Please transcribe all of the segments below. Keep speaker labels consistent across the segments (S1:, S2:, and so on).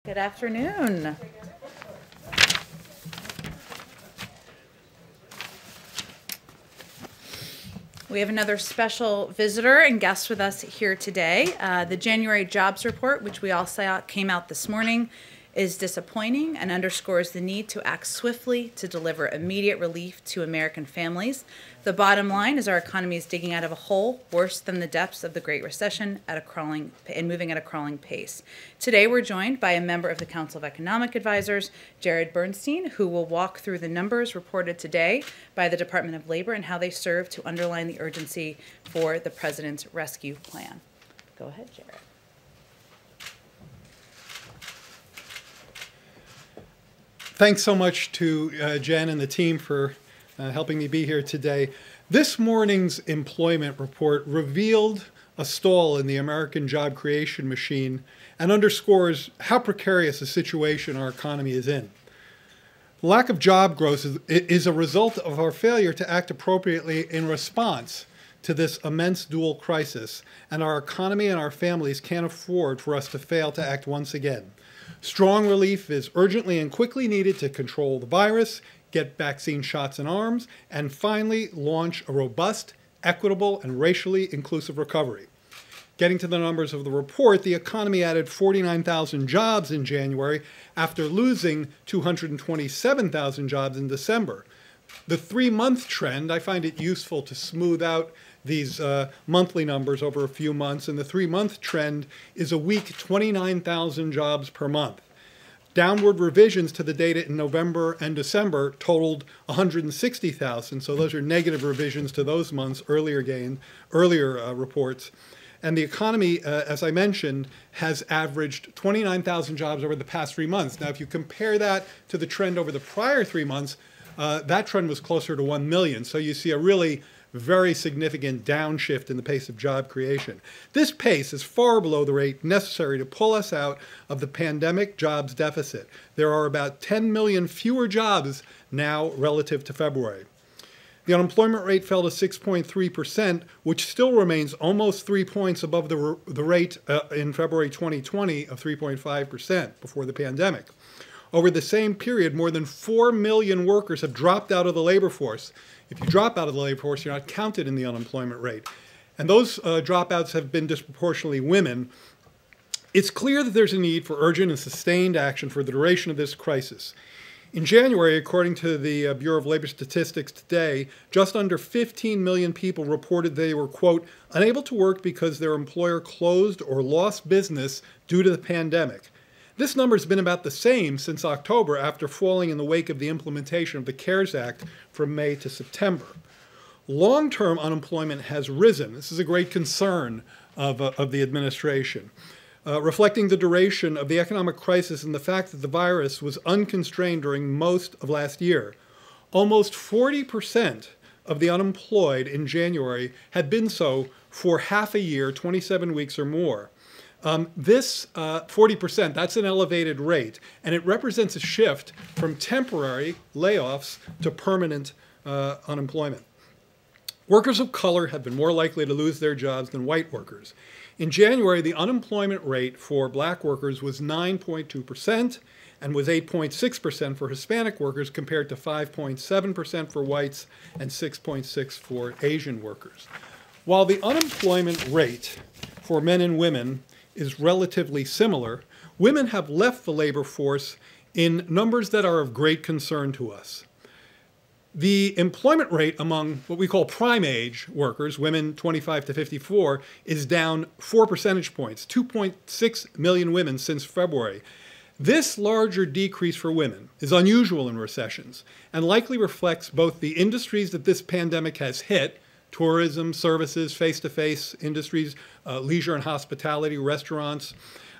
S1: Good afternoon. We have another special visitor and guest with us here today. The January jobs report, which we all saw came out this morning, is disappointing and underscores the need to act swiftly to deliver immediate relief to American families. The bottom line is our economy is digging out of a hole worse than the depths of the Great Recession moving at a crawling pace. Today we're joined by a member of the Council of Economic Advisors, Jared Bernstein, who will walk through the numbers reported today by the Department of Labor and how they serve to underline the urgency for the President's rescue plan. Go ahead, Jared.
S2: Thanks so much to Jen and the team for helping me be here today. This morning's employment report revealed a stall in the American job creation machine and underscores how precarious a situation our economy is in. The lack of job growth is a result of our failure to act appropriately in response to this immense dual crisis, and our economy and our families can't afford for us to fail to act once again. Strong relief is urgently and quickly needed to control the virus, get vaccine shots in arms, and finally launch a robust, equitable, and racially inclusive recovery. Getting to the numbers of the report, the economy added 49,000 jobs in January after losing 227,000 jobs in December. The three-month trend, I find it useful to smooth out these monthly numbers over a few months, and the three-month trend is a weak 29,000 jobs per month. Downward revisions to the data in November and December totaled 160,000, so those are negative revisions to those months' earlier reports. And the economy, as I mentioned, has averaged 29,000 jobs over the past 3 months. Now, if you compare that to the trend over the prior 3 months, that trend was closer to 1 million. So you see a really very significant downshift in the pace of job creation. This pace is far below the rate necessary to pull us out of the pandemic jobs deficit. There are about 10 million fewer jobs now relative to February. The unemployment rate fell to 6.3%, which still remains almost 3 points above the rate in February 2020 of 3.5% before the pandemic. Over the same period, more than 4 million workers have dropped out of the labor force. If you drop out of the labor force, you're not counted in the unemployment rate. And those dropouts have been disproportionately women. It's clear that there's a need for urgent and sustained action for the duration of this crisis. In January, according to the Bureau of Labor Statistics today, just under 15 million people reported they were, quote, unable to work because their employer closed or lost business due to the pandemic. This number has been about the same since October, after falling in the wake of the implementation of the CARES Act from May to September. Long-term unemployment has risen. This is a great concern of the administration, reflecting the duration of the economic crisis and the fact that the virus was unconstrained during most of last year. Almost 40% of the unemployed in January had been so for half a year, 27 weeks or more. This 40%, that's an elevated rate, and it represents a shift from temporary layoffs to permanent unemployment. Workers of color have been more likely to lose their jobs than white workers. In January, the unemployment rate for black workers was 9.2% and was 8.6% for Hispanic workers, compared to 5.7% for whites and 6.6% for Asian workers. While the unemployment rate for men and women is relatively similar, women have left the labor force in numbers that are of great concern to us. The employment rate among what we call prime age workers, women 25 to 54, is down 4 percentage points, 2.6 million women since February. This larger decrease for women is unusual in recessions and likely reflects both the industries that this pandemic has hit, tourism, services, face-to-face industries, leisure and hospitality, restaurants,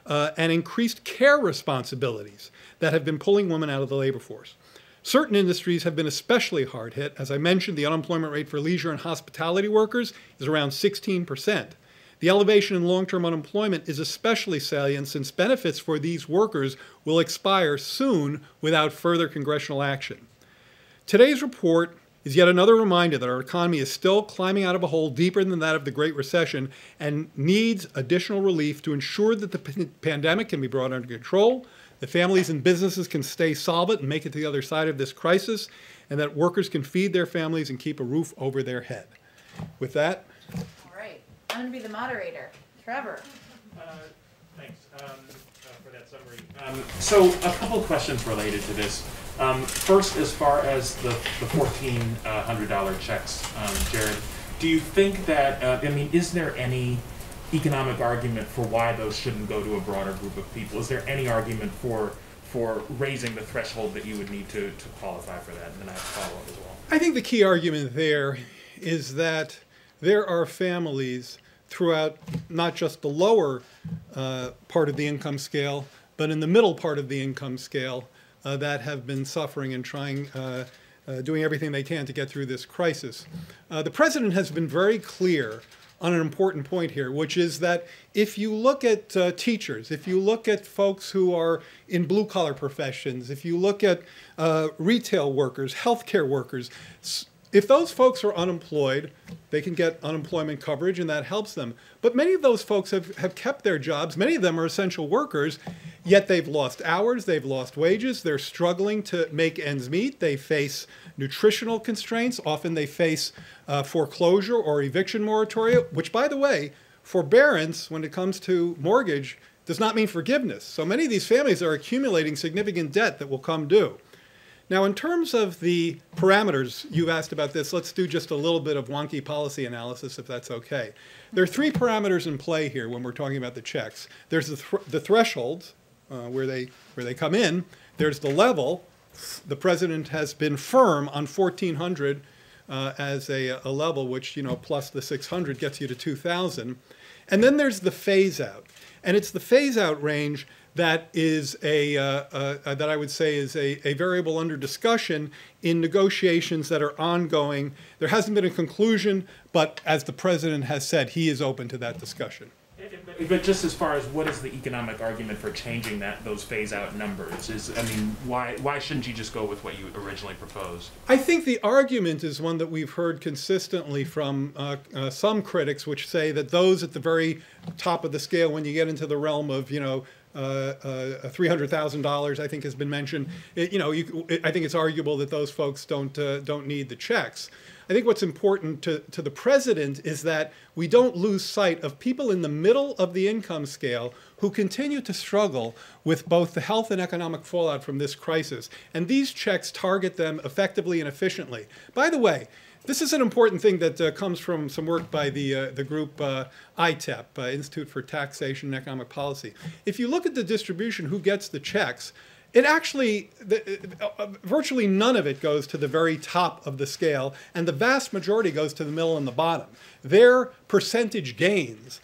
S2: and increased care responsibilities that have been pulling women out of the labor force. Certain industries have been especially hard hit. As I mentioned, the unemployment rate for leisure and hospitality workers is around 16%. The elevation in long-term unemployment is especially salient since benefits for these workers will expire soon without further congressional action. Today's report is yet another reminder that our economy is still climbing out of a hole deeper than that of the Great Recession and needs additional relief to ensure that the pandemic can be brought under control, that families and businesses can stay solvent and make it to the other side of this crisis, and that workers can feed their families and keep a roof over their head. With that.
S1: All right. I'm going to be the moderator. Trevor.
S3: Thanks for that summary. So a couple of questions related to this. First, as far as the $1,400 checks, Jared, do you think that, is there any economic argument for why those shouldn't go to a broader group of people? Is there any argument for raising the threshold that you would need to qualify for that? And then I have a follow-up as well.
S2: I think the key argument there is that there are families throughout not just the lower part of the income scale, but in the middle part of the income scale that have been suffering and doing everything they can to get through this crisis. The president has been very clear on an important point here, which is that if you look at teachers, if you look at folks who are in blue-collar professions, if you look at retail workers, healthcare workers, if those folks are unemployed, they can get unemployment coverage, and that helps them. But many of those folks have kept their jobs. Many of them are essential workers, yet they've lost hours, they've lost wages, they're struggling to make ends meet. They face nutritional constraints. Often they face foreclosure or eviction moratoria, which, by the way, forbearance, when it comes to mortgage, does not mean forgiveness. So many of these families are accumulating significant debt that will come due. Now, in terms of the parameters, you've asked about this. Let's do just a little bit of wonky policy analysis, if that's okay. There are three parameters in play here when we're talking about the checks. There's the thresholds, where they come in. There's the level. The president has been firm on 1,400 as a level, which, plus the 600 gets you to 2,000. And then there's the phase out. And it's the phase out range that is that I would say is a variable under discussion in negotiations that are ongoing. There hasn't been a conclusion, but as the president has said, he is open to that discussion.
S3: But just as far as what is the economic argument for changing those phase-out numbers? Why shouldn't you just go with what you originally proposed?
S2: I think the argument is one that we've heard consistently from some critics, which say that those at the very top of the scale, when you get into the realm of, $300,000, I think has been mentioned. I think it's arguable that those folks don't need the checks. I think what's important to the president is that we don't lose sight of people in the middle of the income scale who continue to struggle with both the health and economic fallout from this crisis. And these checks target them effectively and efficiently. By the way, this is an important thing that comes from some work by the group ITEP, Institute for Taxation and Economic Policy. If you look at the distribution, who gets the checks, it actually, virtually none of it goes to the very top of the scale, and the vast majority goes to the middle and the bottom. Their percentage gains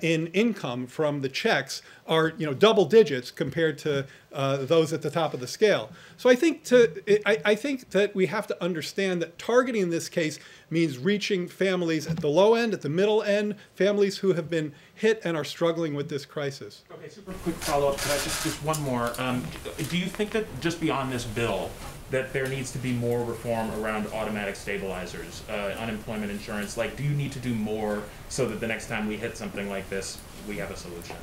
S2: in income from the checks are, double digits compared to those at the top of the scale. So I think that we have to understand that targeting in this case means reaching families at the low end, at the middle end, families who have been hit and are struggling with this crisis.
S3: Okay, super quick follow-up. Could I just one more? Do you think that just beyond this bill, that there needs to be more reform around automatic stabilizers, unemployment insurance? Do you need to do more so that the next time we hit something like this, we have a solution?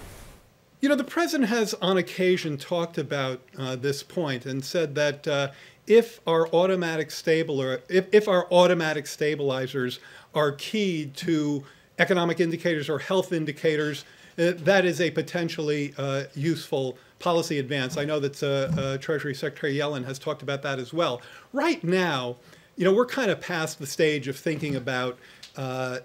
S2: The president has on occasion talked about this point and said that if our automatic stabilizers are key to economic indicators or health indicators, that is a potentially useful policy advance. I know that Treasury Secretary Yellen has talked about that as well. Right now, we're kind of past the stage of thinking about, right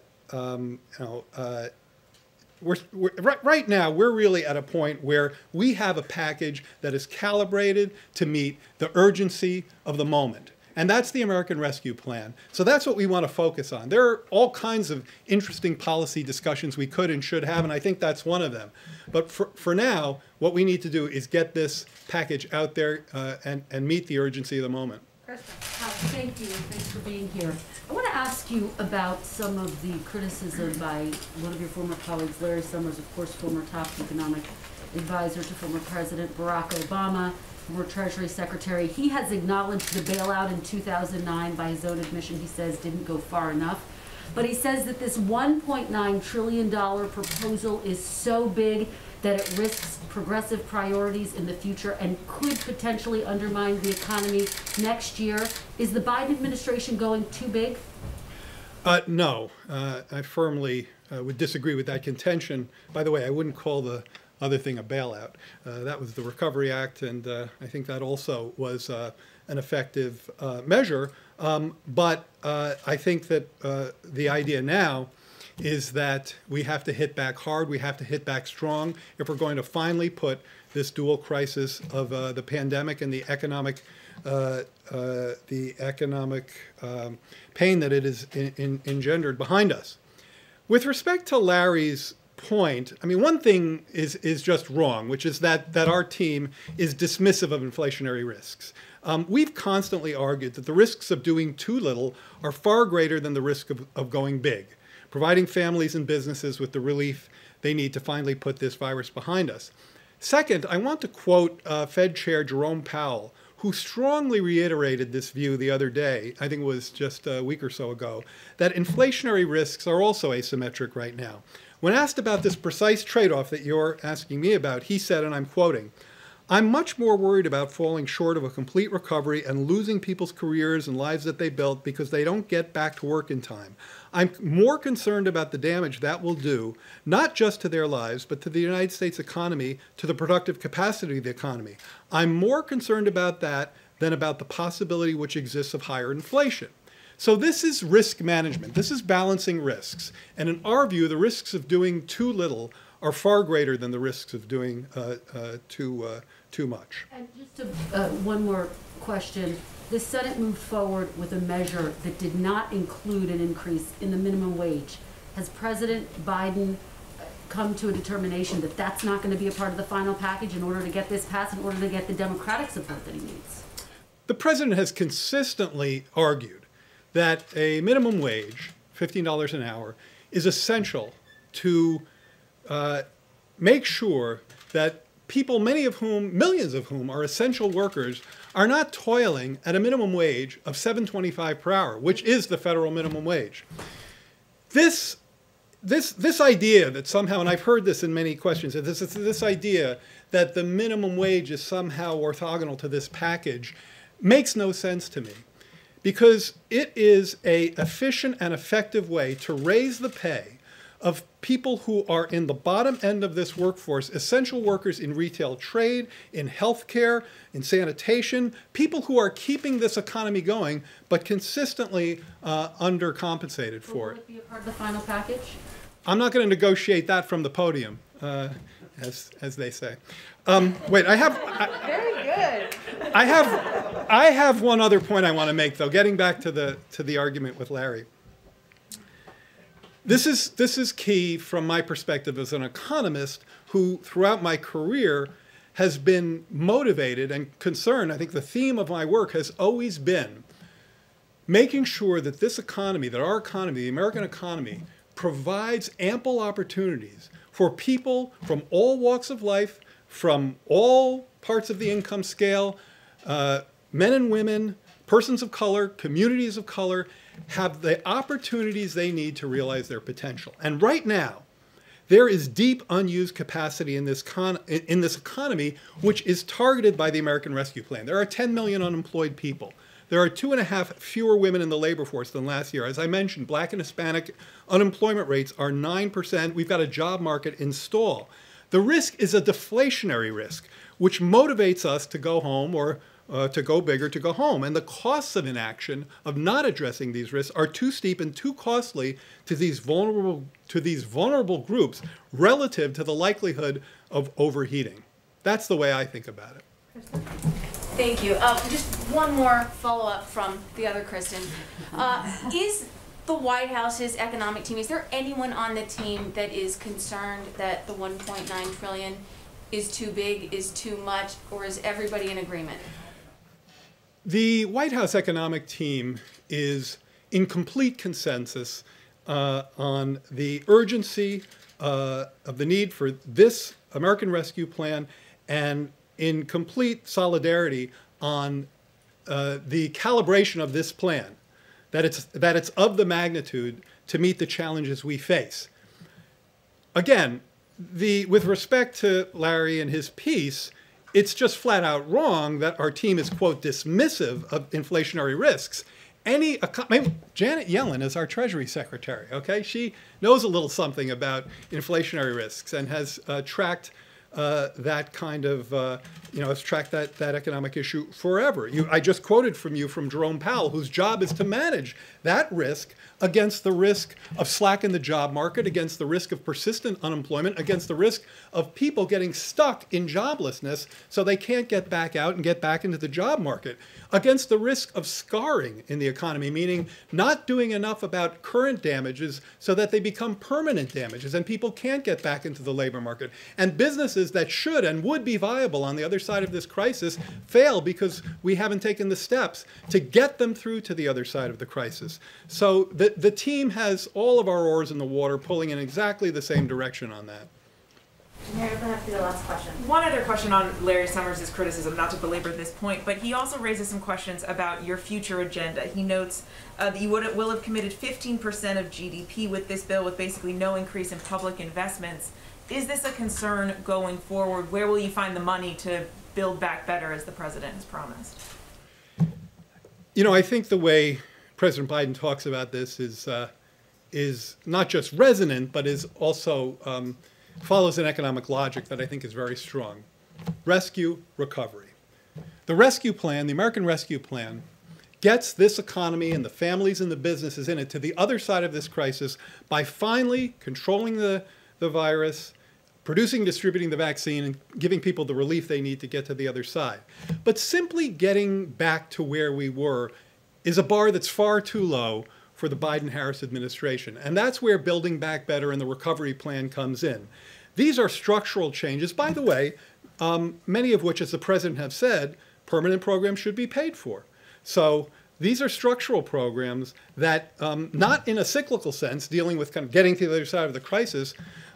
S2: now, we're really at a point where we have a package that is calibrated to meet the urgency of the moment. And that's the American Rescue Plan. So that's what we want to focus on. There are all kinds of interesting policy discussions we could and should have, and I think that's one of them. But for now, what we need to do is get this package out there and meet the urgency of the moment.
S4: Thank you, and thanks for being here. I want to ask you about some of the criticism by one of your former colleagues, Larry Summers, of course, former top economic advisor to former President Barack Obama, former Treasury Secretary. He has acknowledged the bailout in 2009, by his own admission, he says didn't go far enough. But he says that this $1.9 trillion proposal is so big that it risks progressive priorities in the future and could potentially undermine the economy next year? Is the Biden administration going too big?
S2: No, I firmly would disagree with that contention. By the way, I wouldn't call the other thing a bailout. That was the Recovery Act, and I think that also was an effective measure. But I think that the idea now is that we have to hit back hard, we have to hit back strong if we're going to finally put this dual crisis of the pandemic and the economic pain that it has engendered behind us. With respect to Larry's point, I mean, one thing is just wrong, which is that our team is dismissive of inflationary risks. We've constantly argued that the risks of doing too little are far greater than the risk of going big, providing families and businesses with the relief they need to finally put this virus behind us. Second, I want to quote Fed Chair Jerome Powell, who strongly reiterated this view the other day, I think it was just a week or so ago, that inflationary risks are also asymmetric right now. When asked about this precise trade-off that you're asking me about, he said, and I'm quoting, "I'm much more worried about falling short of a complete recovery and losing people's careers and lives that they built because they don't get back to work in time. I'm more concerned about the damage that will do, not just to their lives, but to the United States economy, to the productive capacity of the economy. I'm more concerned about that than about the possibility which exists of higher inflation." So this is risk management. This is balancing risks. And in our view, the risks of doing too little are far greater than the risks of doing too much.
S4: And just one more question. The Senate moved forward with a measure that did not include an increase in the minimum wage. Has President Biden come to a determination that that's not going to be a part of the final package in order to get this passed, in order to get the Democratic support that he needs?
S2: The president has consistently argued that a minimum wage, $15 an hour, is essential to make sure that people, many of whom, millions of whom are essential workers, are not toiling at a minimum wage of $7.25 per hour, which is the federal minimum wage. This idea that somehow, and I've heard this in many questions, this idea that the minimum wage is somehow orthogonal to this package makes no sense to me, because it is an efficient and effective way to raise the pay of people who are in the bottom end of this workforce, essential workers in retail trade, in healthcare, in sanitation, people who are keeping this economy going, but consistently undercompensated for
S4: Will it be a part of the final package?
S2: I'm not going to negotiate that from the podium, as they say. Wait,
S1: Very good.
S2: I have one other point I want to make, though. Getting back to the argument with Larry, this is key from my perspective as an economist who, throughout my career, has been motivated and concerned. I think the theme of my work has always been making sure that this economy, that our economy, the American economy, provides ample opportunities for people from all walks of life, from all parts of the income scale, men and women, persons of color, communities of color, have the opportunities they need to realize their potential. And right now, there is deep unused capacity in this economy, which is targeted by the American Rescue Plan. There are 10 million unemployed people. There are 2.5 fewer women in the labor force than last year. As I mentioned, Black and Hispanic unemployment rates are 9%. We've got a job market in stall. The risk is a deflationary risk, which motivates us to go home or to go big or to go home. And the costs of inaction, of not addressing these risks, are too steep and too costly to these vulnerable groups relative to the likelihood of overheating. That's the way I think about it.
S5: Thank you. Just one more follow-up from the other Kristen. Is the White House's economic team, is there anyone on the team that is concerned that the $1.9 trillion is too big, is too much, or is everybody in agreement?
S2: The White House economic team is in complete consensus on the urgency of the need for this American Rescue Plan, and in complete solidarity on the calibration of this plan, that it's of the magnitude to meet the challenges we face. Again, with respect to Larry and his piece, it's just flat out wrong that our team is, quote, dismissive of inflationary risks. Janet Yellen is our Treasury Secretary, okay? She knows a little something about inflationary risks and has tracked that kind of, has tracked that economic issue forever. I just quoted from you from Jerome Powell, whose job is to manage that risk against the risk of slack in the job market, against the risk of persistent unemployment, against the risk of people getting stuck in joblessness so they can't get back out and get back into the job market, against the risk of scarring in the economy, meaning not doing enough about current damages so that they become permanent damages and people can't get back into the labor market. And businesses that should and would be viable on the other side of this crisis fail because we haven't taken the steps to get them through to the other side of the crisis. So the team has all of our oars in the water pulling in exactly the same direction on that.
S5: Mary, we'll have to do the last question.
S6: One other question on Larry Summers' criticism, not to belabor this point, but he also raises some questions about your future agenda. He notes that you will have committed 15% of GDP with this bill with basically no increase in public investments. Is this a concern going forward? Where will you find the money to build back better as the president has promised?
S2: I think the way President Biden talks about this is not just resonant, but is also follows an economic logic that I think is very strong. Rescue, recovery. The rescue plan, the American Rescue Plan, gets this economy and the families and the businesses in it to the other side of this crisis by finally controlling the virus, producing, distributing the vaccine, and giving people the relief they need to get to the other side. But simply getting back to where we were is a bar that's far too low for the Biden-Harris administration. And that's where Building Back Better and the recovery plan comes in. These are structural changes, by the way, many of which, as the president has said, permanent programs should be paid for. So these are structural programs that, not in a cyclical sense, dealing with kind of getting to the other side of the crisis,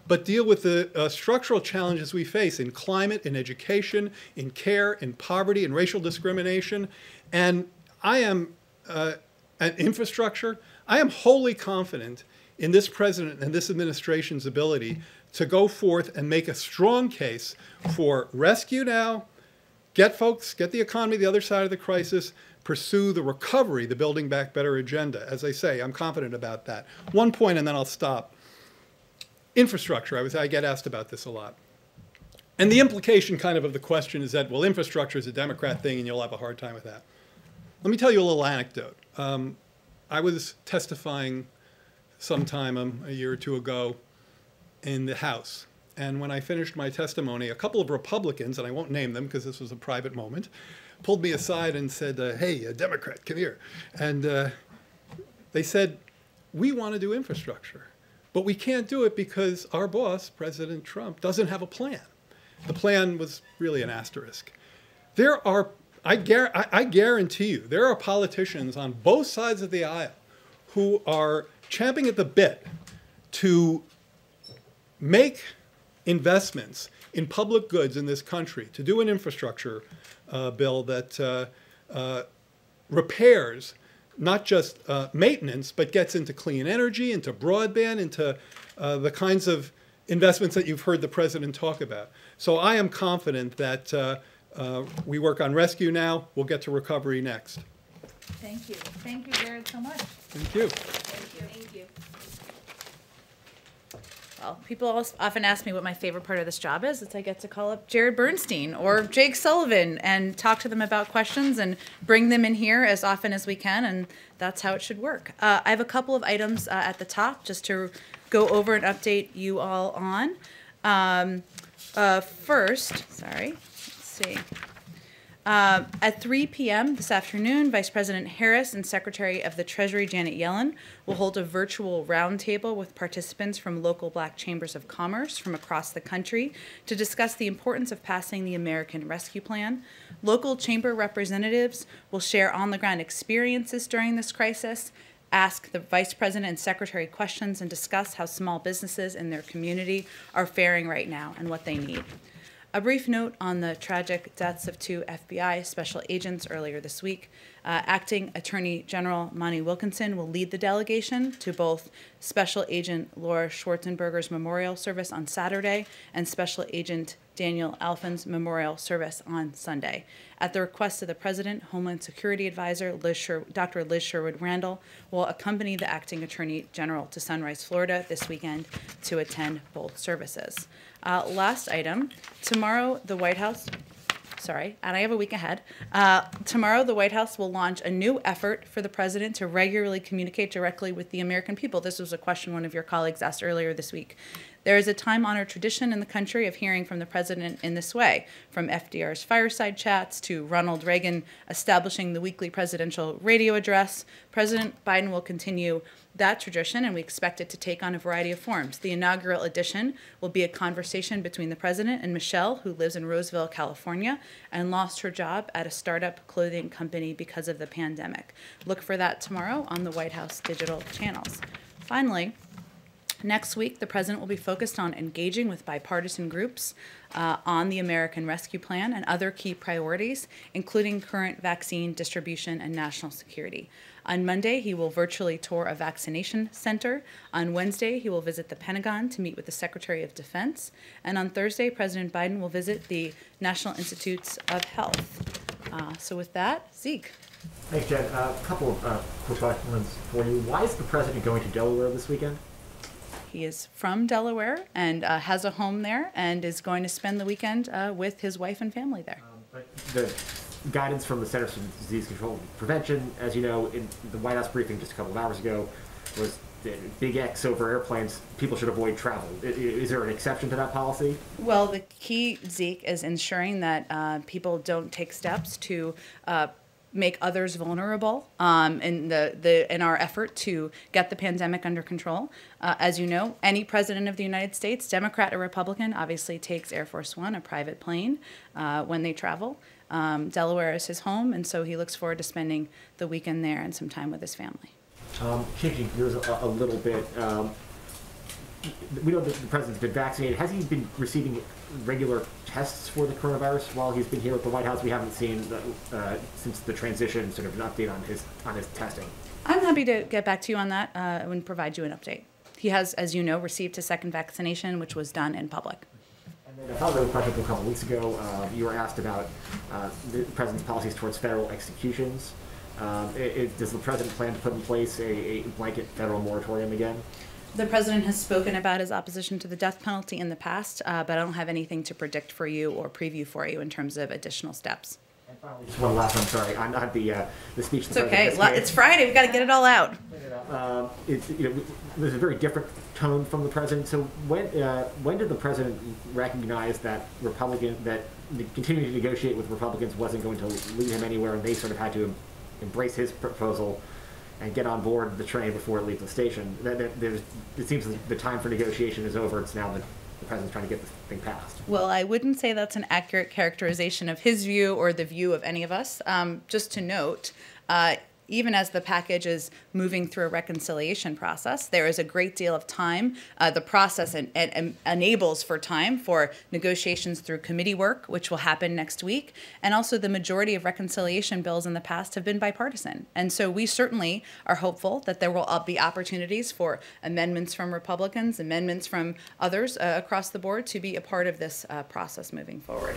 S2: but deal with the structural challenges we face in climate, in education, in care, in poverty, in racial discrimination. And I am, and infrastructure, I am wholly confident in this president and this administration's ability to go forth and make a strong case for rescue now, get the economy the other side of the crisis, pursue the recovery, the Building Back Better agenda. As I say, I'm confident about that. One point and then I'll stop. Infrastructure, I get asked about this a lot. And the implication kind of the question is that, well, infrastructure is a Democrat thing and you'll have a hard time with that. Let me tell you a little anecdote. I was testifying sometime a year or two ago in the House. And when I finished my testimony, a couple of Republicans, and I won't name them because this was a private moment, pulled me aside and said, hey, Democrat, come here. And they said, we want to do infrastructure, but we can't do it because our boss, President Trump, doesn't have a plan. The plan was really an asterisk. I guarantee you, there are politicians on both sides of the aisle who are champing at the bit to make investments in public goods in this country, to do an infrastructure bill that repairs not just maintenance, but gets into clean energy, into broadband, into the kinds of investments that you've heard the president talk about. So I am confident that we work on rescue now. We'll get to recovery next.
S1: Thank you. Thank you, Jared, so much.
S2: Thank you.
S5: Thank you.
S1: Well, people often ask me what my favorite part of this job is. It's I get to call up Jared Bernstein or Jake Sullivan and talk to them about questions and bring them in here as often as we can, and that's how it should work. I have a couple of items at the top just to go over and update you all on. First, let's see. At 3 p.m. this afternoon, Vice President Harris and Secretary of the Treasury Janet Yellen will hold a virtual roundtable with participants from local Black chambers of commerce from across the country to discuss the importance of passing the American Rescue Plan. Local chamber representatives will share on-the-ground experiences during this crisis, ask the Vice President and Secretary questions, and discuss how small businesses in their community are faring right now and what they need. A brief note on the tragic deaths of 2 FBI special agents earlier this week. Acting Attorney General Monty Wilkinson will lead the delegation to both Special Agent Laura Schwarzenberger's memorial service on Saturday and Special Agent Daniel Alphen's memorial service on Sunday. At the request of the President, Homeland Security Advisor Dr. Liz Sherwood Randall will accompany the Acting Attorney General to Sunrise, Florida this weekend to attend both services. Last item, tomorrow the White House, and I have a week ahead. Tomorrow, the White House will launch a new effort for the president to regularly communicate directly with the American people. This was a question one of your colleagues asked earlier this week. There is a time-honored tradition in the country of hearing from the president in this way, from FDR's fireside chats to Ronald Reagan establishing the weekly presidential radio address. President Biden will continue that tradition, and we expect it to take on a variety of forms. The inaugural edition will be a conversation between the president and Michelle, who lives in Roseville, California, and lost her job at a startup clothing company because of the pandemic. Look for that tomorrow on the White House digital channels. Finally, next week, the president will be focused on engaging with bipartisan groups on the American Rescue Plan and other key priorities, including current vaccine distribution and national security. On Monday, he will virtually tour a vaccination center. On Wednesday, he will visit the Pentagon to meet with the Secretary of Defense. And on Thursday, President Biden will visit the National Institutes of Health. So with that, Zeke.
S7: Thanks, Jen. A couple of quick questions for you. Why is the president going to Delaware this weekend?
S1: He is from Delaware and has a home there and is going to spend the weekend with his wife and family there.
S7: But the guidance from the Centers for Disease Control and Prevention, as you know, in the White House briefing just a couple of hours ago, was big X over airplanes. People should avoid travel. Is there an exception to that policy?
S1: Well, the key, Zeke, is ensuring that people don't take steps to make others vulnerable in our effort to get the pandemic under control. As you know, any president of the United States, Democrat or Republican, obviously takes Air Force One, a private plane, when they travel. Delaware is his home, and so he looks forward to spending the weekend there and some time with his family.
S7: Changing gears a little bit, we know that the president's been vaccinated. Has he been receiving regular tests for the coronavirus while he's been here at the White House? We haven't seen, since the transition, sort of an update on his testing.
S1: I'm happy to get back to you on that and provide you an update. He has, as you know, received his second vaccination, which was done in public.
S7: And then a follow-up question from a couple of weeks ago. You were asked about the president's policies towards federal executions. Does the president plan to put in place a blanket federal moratorium again?
S1: The president has spoken about his opposition to the death penalty in the past, but I don't have anything to predict for you or preview for you in terms of additional steps.
S7: And finally, just one last one, sorry, on the speech.
S1: It's okay. It's Friday. We've got to get it all out.
S7: There's a very different tone from the president. So when did the president recognize that continuing to negotiate with Republicans wasn't going to lead him anywhere, and they sort of had to embrace his proposal and get on board the train before it leaves the station? It seems the time for negotiation is over. It's now that the president's trying to get this thing passed.
S1: Well, I wouldn't say that's an accurate characterization of his view or the view of any of us. Just to note, even as the package is moving through a reconciliation process, there is a great deal of time. The process enables for time for negotiations through committee work, which will happen next week. And also the majority of reconciliation bills in the past have been bipartisan. And so we certainly are hopeful that there will be opportunities for amendments from Republicans, amendments from others across the board to be a part of this process moving forward.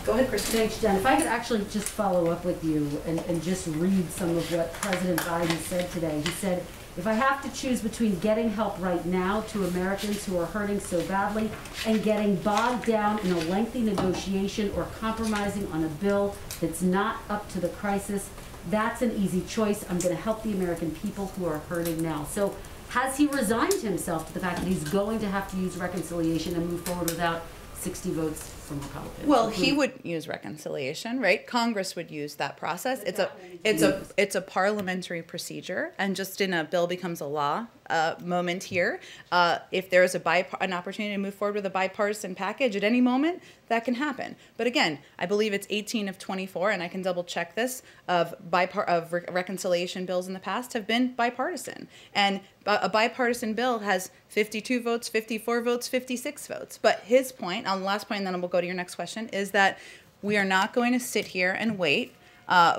S1: Go ahead, Kristen.
S4: Thanks, Jen. If I could actually just follow up with you and just read some of what President Biden said today. He said, if I have to choose between getting help right now to Americans who are hurting so badly and getting bogged down in a lengthy negotiation or compromising on a bill that's not up to the crisis, that's an easy choice. I'm going to help the American people who are hurting now. So has he resigned himself to the fact that he's going to have to use reconciliation and move forward without 60 votes from Republicans?
S1: Well, he would use reconciliation, right? Congress would use that process. It's a parliamentary procedure, and just in a bill becomes a law moment here. If there is an opportunity to move forward with a bipartisan package at any moment, that can happen. But again, I believe it's 18 of 24, and I can double check this, of reconciliation bills in the past have been bipartisan. And a bipartisan bill has 52 votes, 54 votes, 56 votes. But his point, on the last point, and then we'll go go to your next question, is that we are not going to sit here and wait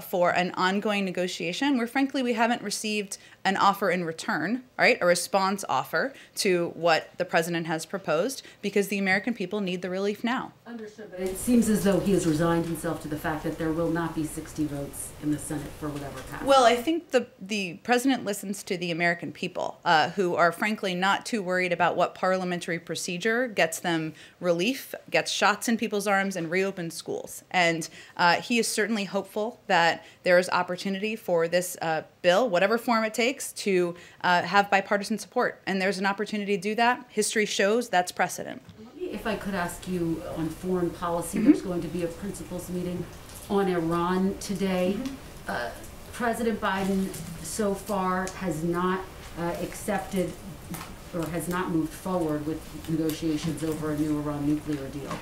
S1: for an ongoing negotiation where, frankly, we haven't received an offer in return, right? A response offer to what the president has proposed, because the American people need the relief now.
S4: Understood, but it seems as though he has resigned himself to the fact that there will not be 60 votes in the Senate for whatever passes.
S1: Well, I think the president listens to the American people, who are frankly not too worried about what parliamentary procedure gets them relief, gets shots in people's arms, and reopens schools. And he is certainly hopeful that there is opportunity for this bill, whatever form it takes, to have bipartisan support. And there's an opportunity to do that. History shows that's precedent.
S4: If I could ask you on foreign policy, there's going to be a principals meeting on Iran today. President Biden so far has not accepted or has not moved forward with negotiations over a new Iran nuclear deal.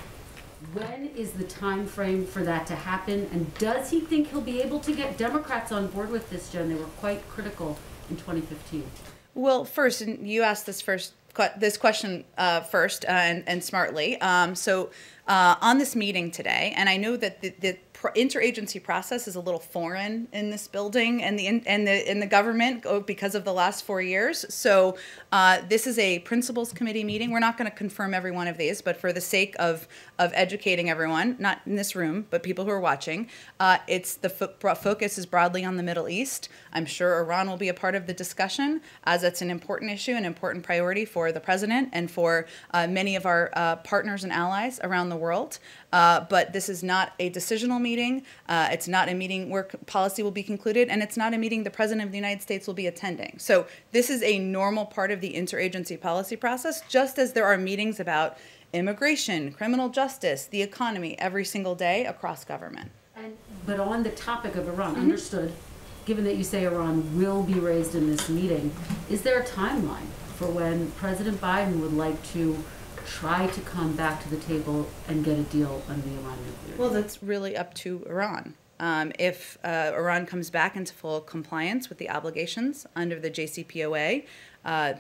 S4: When is the time frame for that to happen? And does he think he'll be able to get Democrats on board with this, Jen? They were quite critical in 2015.
S1: Well, first, and you asked this question first and smartly. So on this meeting today, and I know that the interagency process is a little foreign in this building and in the government because of the last 4 years. So this is a principals committee meeting. We're not going to confirm every one of these, but for the sake of educating everyone, not in this room, but people who are watching, it's the focus is broadly on the Middle East. I'm sure Iran will be a part of the discussion, as it's an important issue, an important priority for the president and for many of our partners and allies around the world. But this is not a decisional meeting. It's not a meeting where policy will be concluded, and it's not a meeting the President of the United States will be attending. So this is a normal part of the interagency policy process, just as there are meetings about immigration, criminal justice, the economy every single day across government.
S4: But on the topic of Iran, understood, given that you say Iran will be raised in this meeting, is there a timeline for when President Biden would like to try to come back to the table and get a deal on the Iran nuclear deal?
S1: Well, that's really up to Iran. If Iran comes back into full compliance with the obligations under the JCPOA,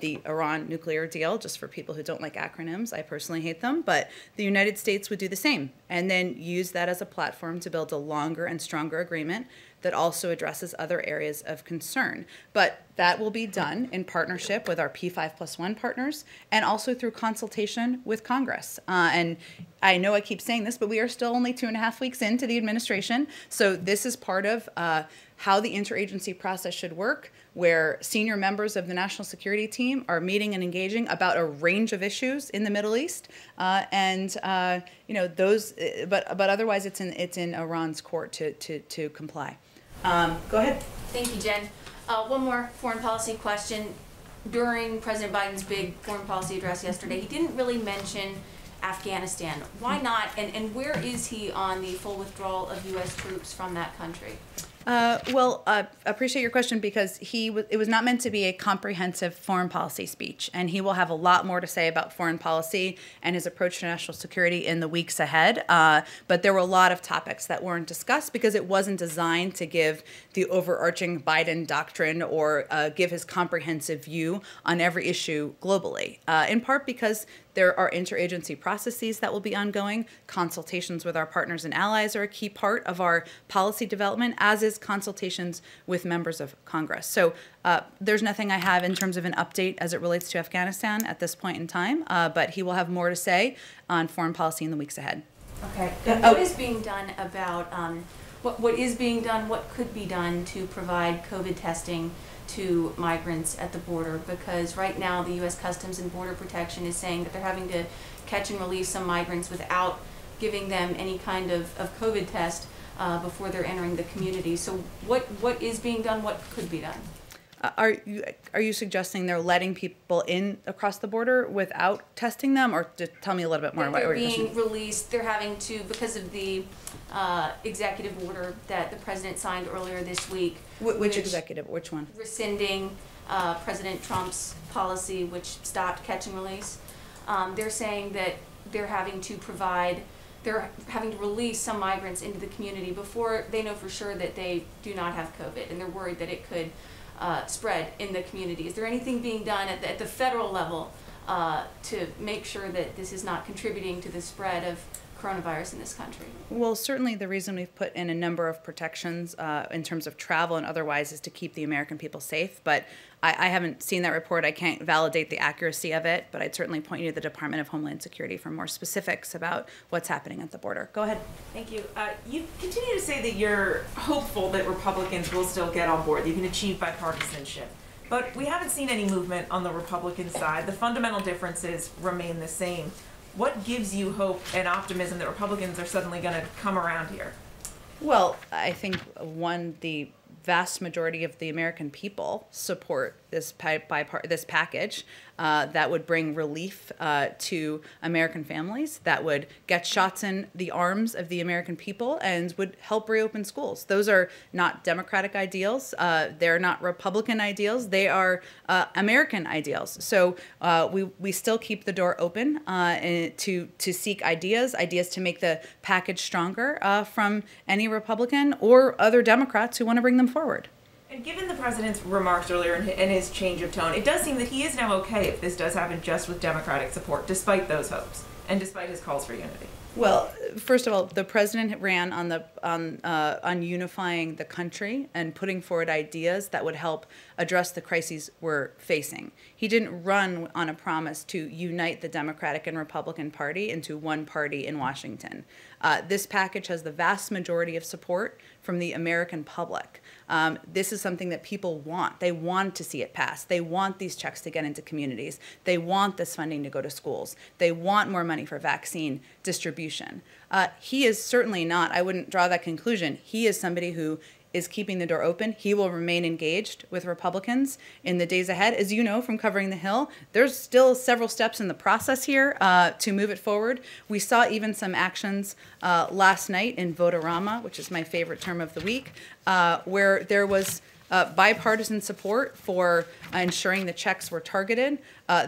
S1: the Iran nuclear deal, just for people who don't like acronyms, I personally hate them, but the United States would do the same and then use that as a platform to build a longer and stronger agreement that also addresses other areas of concern. But that will be done in partnership with our P5+1 partners and also through consultation with Congress. And I know I keep saying this, but we are still only 2.5 weeks into the administration. So this is part of how the interagency process should work, where senior members of the national security team are meeting and engaging about a range of issues in the Middle East, but otherwise it's in Iran's court to comply. Go ahead.
S5: Thank you, Jen. One more foreign policy question. During President Biden's big foreign policy address yesterday, he didn't really mention Afghanistan. Why not? And where is he on the full withdrawal of U.S. troops from that country?
S1: Appreciate your question, because it was not meant to be a comprehensive foreign policy speech, and he will have a lot more to say about foreign policy and his approach to national security in the weeks ahead. But there were a lot of topics that weren't discussed because it wasn't designed to give the overarching Biden doctrine or give his comprehensive view on every issue globally, in part because there are interagency processes that will be ongoing. Consultations with our partners and allies are a key part of our policy development, as is consultations with members of Congress. So there's nothing I have in terms of an update as it relates to Afghanistan at this point in time, but he will have more to say on foreign policy in the weeks ahead.
S5: Okay. What is being done about, what is being done, what could be done to provide COVID testing to migrants at the border? Because right now the U.S. Customs and Border Protection is saying that they're having to catch and release some migrants without giving them any kind of COVID test before they're entering the community. So what is being done? What could be done?
S1: Are you suggesting they're letting people in across the border without testing them, or just tell me a little bit more about
S5: what
S1: what
S5: you're
S1: you're
S5: being released? They're having to, because of the executive order that the president signed earlier this week.
S1: Which executive? Which one?
S5: Rescinding President Trump's policy, which stopped catch and release. They're saying that they're having to release some migrants into the community before they know for sure that they do not have COVID, and they're worried that it could spread in the community. Is there anything being done at the federal level to make sure that this is not contributing to the spread of coronavirus in this country?
S1: Well, certainly the reason we've put in a number of protections in terms of travel and otherwise is to keep the American people safe. But I haven't seen that report. I can't validate the accuracy of it, but I'd certainly point you to the Department of Homeland Security for more specifics about what's happening at the border. Go ahead.
S6: Thank you. You continue to say that you're hopeful that Republicans will still get on board, that you can achieve bipartisanship. But we haven't seen any movement on the Republican side. The fundamental differences remain the same. What gives you hope and optimism that Republicans are suddenly going to come around here?
S1: Well, I think, one, the vast majority of the American people support this package that would bring relief to American families, that would get shots in the arms of the American people, and would help reopen schools. Those are not Democratic ideals. They're not Republican ideals. They are American ideals. So we still keep the door open to seek ideas to make the package stronger from any Republican or other Democrats who want to bring them forward.
S6: And given the president's remarks earlier and his change of tone, it does seem that he is now okay if this does happen just with Democratic support, despite those hopes and despite his calls for unity.
S1: Well, first of all, the president ran on unifying the country and putting forward ideas that would help address the crises we're facing. He didn't run on a promise to unite the Democratic and Republican Party into one party in Washington. This package has the vast majority of support from the American public. This is something that people want. They want to see it pass. They want these checks to get into communities. They want this funding to go to schools. They want more money for vaccine distribution. He is certainly not, I wouldn't draw that conclusion. He is somebody who is keeping the door open. He will remain engaged with Republicans in the days ahead. As you know from covering the Hill, there's still several steps in the process here to move it forward. We saw even some actions last night in Vote-A-Rama, which is my favorite term of the week, where there was bipartisan support for ensuring the checks were targeted.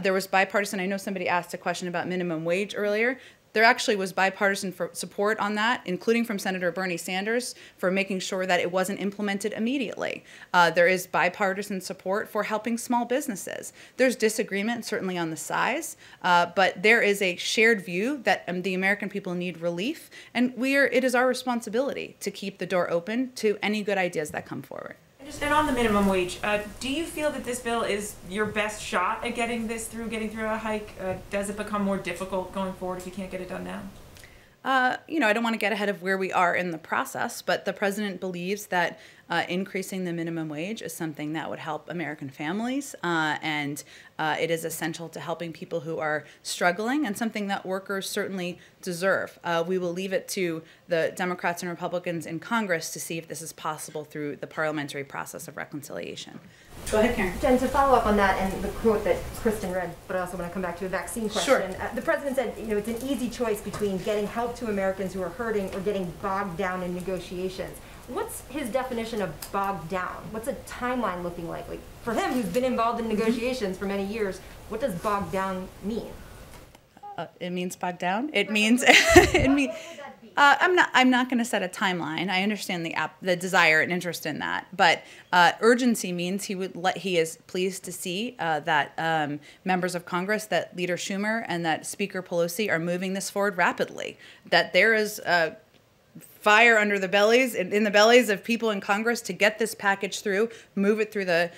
S1: There was bipartisan, I know somebody asked a question about minimum wage earlier. There actually was bipartisan support on that, including from Senator Bernie Sanders, for making sure that it wasn't implemented immediately. There is bipartisan support for helping small businesses. There's disagreement, certainly on the size, but there is a shared view that the American people need relief, and it is our responsibility to keep the door open to any good ideas that come forward.
S6: And on the minimum wage, do you feel that this bill is your best shot at getting through a hike? Does it become more difficult going forward if you can't get it done now?
S1: I don't want to get ahead of where we are in the process, but the president believes that increasing the minimum wage is something that would help American families, and it is essential to helping people who are struggling, and something that workers certainly deserve. We will leave it to the Democrats and Republicans in Congress to see if this is possible through the parliamentary process of reconciliation. Go ahead, Karen.
S8: Jen, to follow up on that and the quote that Kristen read, but I also want to come back to a vaccine question.
S1: Sure.
S8: The president said, it's an easy choice between getting help to Americans who are hurting or getting bogged down in negotiations. What's his definition of bogged down? What's a timeline looking like? Like, for him, who's been involved in negotiations for many years, what does bogged down mean?
S1: It means bogged down. It means I'm not going to set a timeline. I understand the desire and interest in that, but urgency means he is pleased to see that members of Congress, that Leader Schumer and that Speaker Pelosi are moving this forward rapidly. That there is fire under the bellies in the bellies of people in Congress to get this package through, move it through the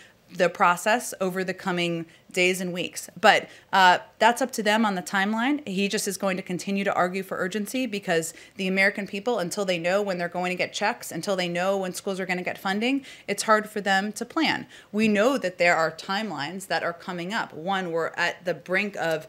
S1: process over the coming days and weeks. But that's up to them on the timeline. He just is going to continue to argue for urgency because the American people, until they know when they're going to get checks, until they know when schools are going to get funding, it's hard for them to plan. We know that there are timelines that are coming up. One, we're at the brink of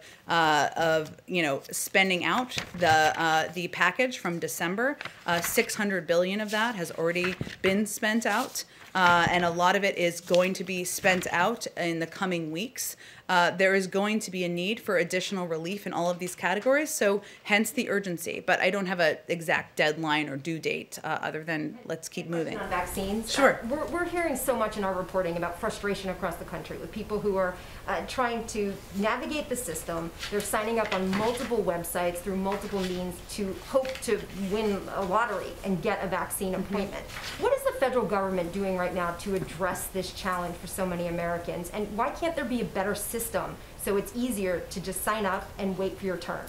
S1: spending out the package from December. $600 billion of that has already been spent out. And a lot of it is going to be spent out in the coming weeks. There is going to be a need for additional relief in all of these categories, so hence the urgency. But I don't have an exact deadline or due date other than let's keep moving.
S8: On vaccines.
S1: Sure.
S8: We're hearing so much in our reporting about frustration across the country with people who are trying to navigate the system. They're signing up on multiple websites through multiple means to hope to win a lottery and get a vaccine appointment. What is the federal government doing right now to address this challenge for so many Americans? And why can't there be a better system so it's easier to just sign up and wait for your turn?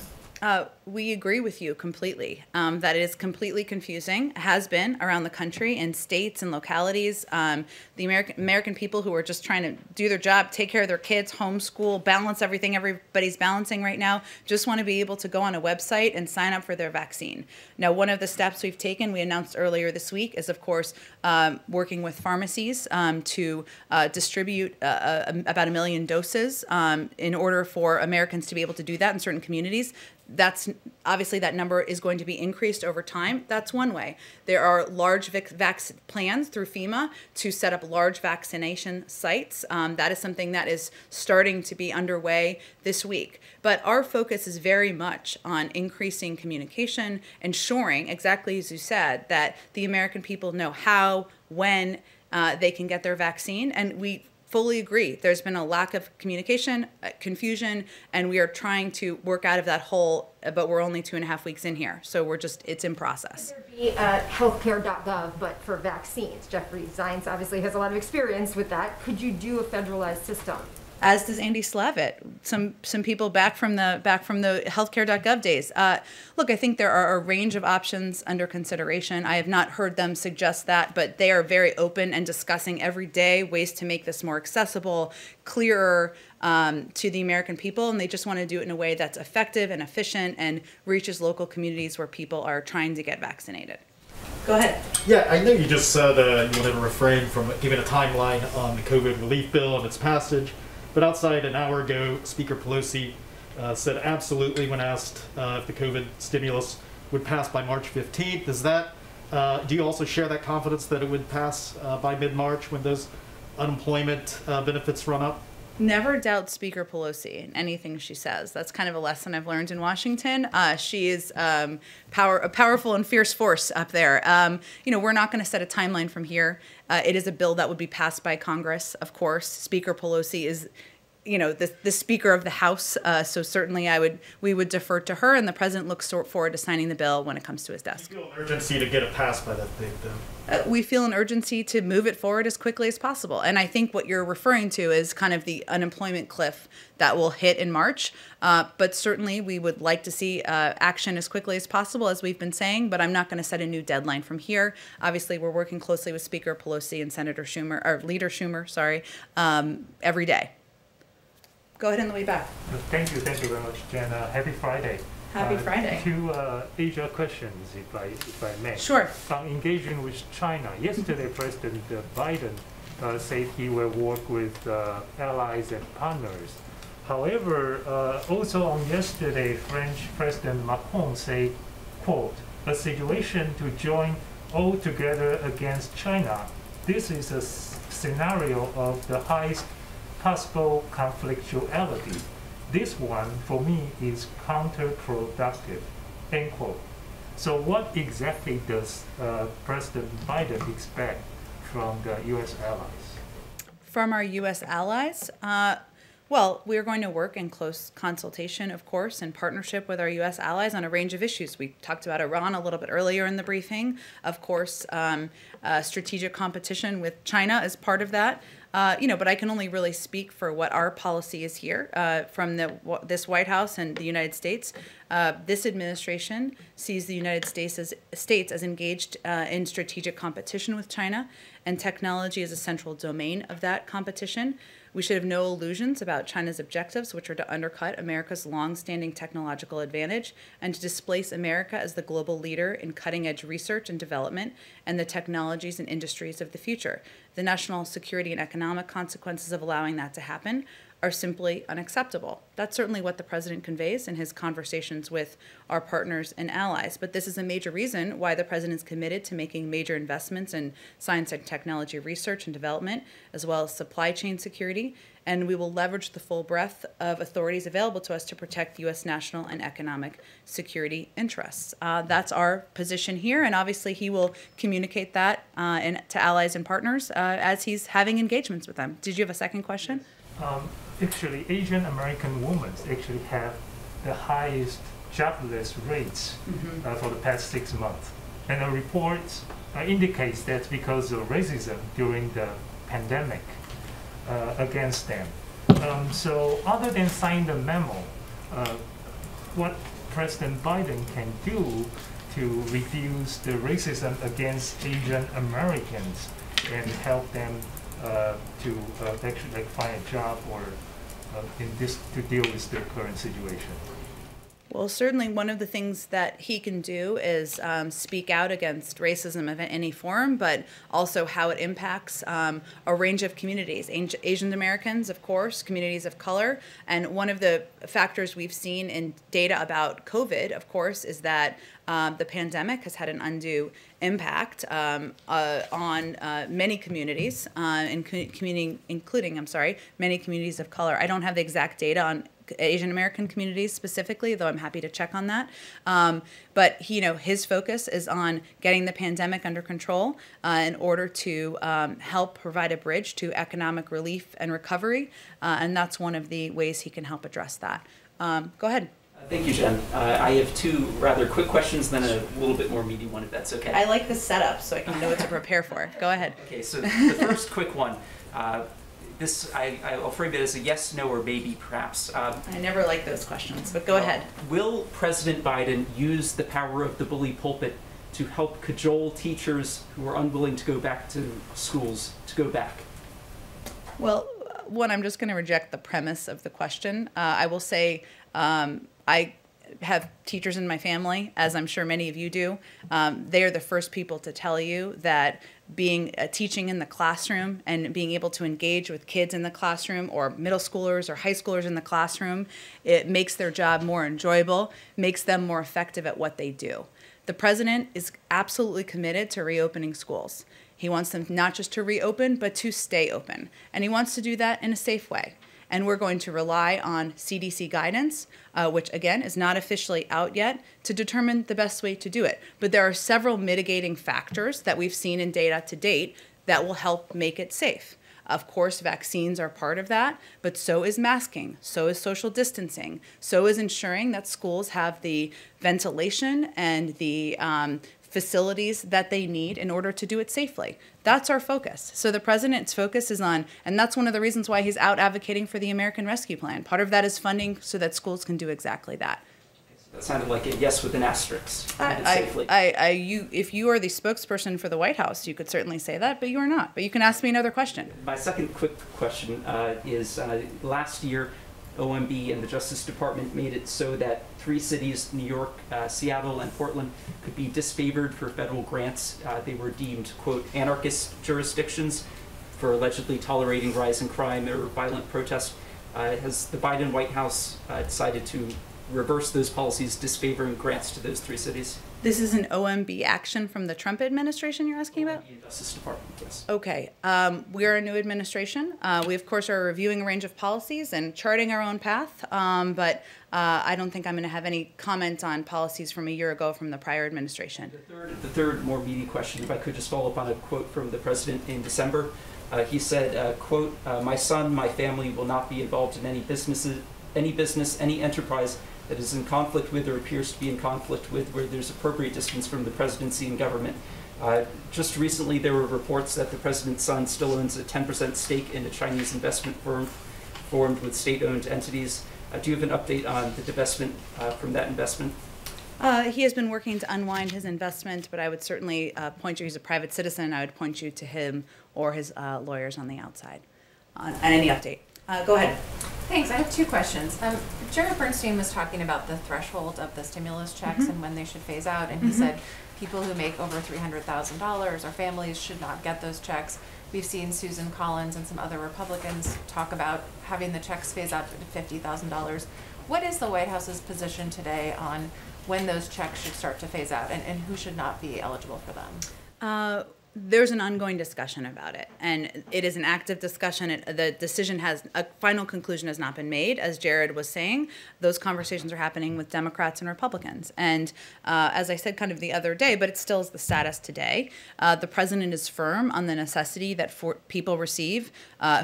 S1: We agree with you completely. That it is completely confusing, has been around the country in states and localities. The American people who are just trying to do their job, take care of their kids, homeschool, balance everything everybody's balancing right now, just want to be able to go on a website and sign up for their vaccine. Now, one of the steps we've taken, we announced earlier this week, is of course working with pharmacies to distribute about 1 million doses in order for Americans to be able to do that in certain communities. That's obviously that number is going to be increased over time. That's one way. There are large plans through FEMA to set up large vaccination sites. That is something that is starting to be underway this week. But our focus is very much on increasing communication, ensuring, exactly as you said, that the American people know how, when they can get their vaccine. And we fully agree. There's been a lack of communication, confusion, and we are trying to work out of that hole, but we're only 2.5 weeks in here. So it's in process.
S8: Could there be healthcare.gov, but for vaccines? Jeffrey Zients obviously has a lot of experience with that. Could you do a federalized system?
S1: As does Andy Slavitt, some people back from the healthcare.gov days. Look, I think there are a range of options under consideration. I have not heard them suggest that, but they are very open and discussing every day ways to make this more accessible, clearer to the American people, and they just want to do it in a way that's effective and efficient and reaches local communities where people are trying to get vaccinated. Go ahead.
S9: Yeah, I know you just said you wanted to refrain from giving a timeline on the COVID relief bill and its passage. But outside an hour ago, Speaker Pelosi said absolutely when asked if the COVID stimulus would pass by March 15th. Is that, do you also share that confidence that it would pass by mid-March when those unemployment benefits run up?
S1: Never doubt Speaker Pelosi in anything she says. That's kind of a lesson I've learned in Washington. She is a powerful and fierce force up there. We're not going to set a timeline from here. It is a bill that would be passed by Congress, of course. Speaker Pelosi is, the Speaker of the House. So certainly we would defer to her, and the President looks forward to signing the bill when it comes to his desk.
S9: Do you feel an urgency to get it passed by that date, though?
S1: We feel an urgency to move it forward as quickly as possible. And I think what you're referring to is kind of the unemployment cliff that will hit in March. But certainly we would like to see action as quickly as possible, as we've been saying, but I'm not going to set a new deadline from here. Obviously, we're working closely with Speaker Pelosi and Leader Schumer, every day. Go ahead on the way back.
S10: Thank you very much, Jen. Happy Friday.
S1: Happy Friday.
S10: Two Asia questions, if I may.
S1: Sure.
S10: On engaging with China, yesterday President Biden said he will work with allies and partners. However, also on yesterday, French President Macron said, quote, "A situation to join all together against China. This is a scenario of the highest possible conflictuality. This one, for me, is counterproductive," end quote. So what exactly does President Biden expect from the U.S. allies?
S1: From our U.S. allies? Well, we're going to work in close consultation, of course, in partnership with our U.S. allies on a range of issues. We talked about Iran a little bit earlier in the briefing. Of course, strategic competition with China is part of that. But I can only really speak for what our policy is here from this White House and the United States. This administration sees the United States as engaged in strategic competition with China, and technology is a central domain of that competition. We should have no illusions about China's objectives, which are to undercut America's long-standing technological advantage and to displace America as the global leader in cutting-edge research and development and the technologies and industries of the future. The national security and economic consequences of allowing that to happen are simply unacceptable. That's certainly what the president conveys in his conversations with our partners and allies. But this is a major reason why the president is committed to making major investments in science and technology research and development, as well as supply chain security. And we will leverage the full breadth of authorities available to us to protect U.S. national and economic security interests. That's our position here, and obviously he will communicate that to allies and partners as he's having engagements with them. Did you have a second question?
S10: Actually, Asian American women actually have the highest jobless rates for the past 6 months. And the report indicates that's because of racism during the pandemic against them. So other than signing the memo, what President Biden can do to reduce the racism against Asian Americans and help them to actually like find a job or to deal with their current situation.
S1: Well, certainly one of the things that he can do is speak out against racism of any form, but also how it impacts a range of communities. Asian Americans, of course, communities of color. And one of the factors we've seen in data about COVID, of course, is that the pandemic has had an undue impact on many communities, including many communities of color. I don't have the exact data on Asian American communities specifically, though I'm happy to check on that. But his focus is on getting the pandemic under control in order to help provide a bridge to economic relief and recovery, and that's one of the ways he can help address that. Go ahead.
S11: Thank you, Jen. I have two rather quick questions, then a little bit more meaty one, if that's okay.
S1: I like the setup so I can know what to prepare for. Go ahead.
S11: Okay, so the first quick one. I'll frame it as a yes, no, or maybe, perhaps.
S1: I never like those questions, but go ahead.
S11: Will President Biden use the power of the bully pulpit to help cajole teachers who are unwilling to go back to schools to go back?
S1: Well, one, I'm just going to reject the premise of the question. I will say I have teachers in my family, as I'm sure many of you do. They are the first people to tell you that teaching in the classroom and being able to engage with kids in the classroom, or middle schoolers or high schoolers in the classroom, it makes their job more enjoyable, makes them more effective at what they do. The president is absolutely committed to reopening schools. He wants them not just to reopen, but to stay open. And he wants to do that in a safe way. And we're going to rely on CDC guidance, which again is not officially out yet, to determine the best way to do it. But there are several mitigating factors that we've seen in data to date that will help make it safe. Of course, vaccines are part of that, but so is masking, so is social distancing, so is ensuring that schools have the ventilation and the facilities that they need in order to do it safely. That's our focus. So the president's focus is on, and that's one of the reasons why he's out advocating for the American Rescue Plan. Part of that is funding so that schools can do exactly that.
S11: That sounded like a yes with an asterisk. Safely.
S1: If you are the spokesperson for the White House, you could certainly say that, but you are not. But you can ask me another question.
S11: My second quick question is last year, OMB and the Justice Department made it so that 3 cities, New York, Seattle, and Portland, could be disfavored for federal grants. They were deemed, quote, anarchist jurisdictions for allegedly tolerating rising crime or violent protest. Has the Biden White House decided to reverse those policies disfavoring grants to those 3 cities?
S1: This is an OMB action from the Trump administration you're asking about?
S11: The Justice Department, yes.
S1: Okay. We are a new administration. We, of course, are reviewing a range of policies and charting our own path, but I don't think I'm going to have any comment on policies from a year ago from the prior administration.
S11: The third more meaty question, if I could just follow up on a quote from the president in December. He said, quote, my son, my family will not be involved in any business, any enterprise that is in conflict with or appears to be in conflict with where there's appropriate distance from the presidency and government. Just recently, there were reports that the president's son still owns a 10% stake in a Chinese investment firm formed with state-owned entities. Do you have an update on the divestment from that investment?
S1: He has been working to unwind his investment, but I would certainly point you, he's a private citizen, I would point you to him or his lawyers on the outside on any update. Go ahead.
S12: Thanks. I have 2 questions. Jared Bernstein was talking about the threshold of the stimulus checks and when they should phase out, and he said people who make over $300,000 or families should not get those checks. We've seen Susan Collins and some other Republicans talk about having the checks phase out to $50,000. What is the White House's position today on when those checks should start to phase out and who should not be eligible for them?
S1: There's an ongoing discussion about it, and it is an active discussion. The decision a final conclusion has not been made. As Jared was saying, those conversations are happening with Democrats and Republicans. And as I said kind of the other day, but it still is the status today, the president is firm on the necessity that people receive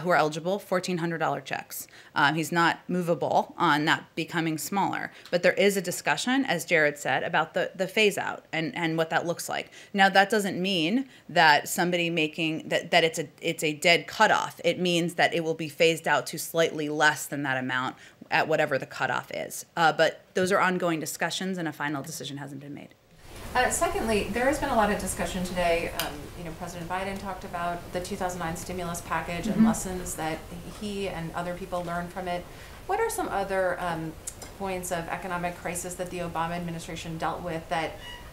S1: who are eligible $1,400 checks. He's not movable on that becoming smaller. But there is a discussion, as Jared said, about the phase out and what that looks like. Now, that doesn't mean that somebody making that it's a dead cutoff. It means that it will be phased out to slightly less than that amount at whatever the cutoff is. But those are ongoing discussions, and a final decision hasn't been made.
S12: Secondly, there has been a lot of discussion today. President Biden talked about the 2009 stimulus package and lessons that he and other people learned from it. What are some other points of economic crisis that the Obama administration dealt with that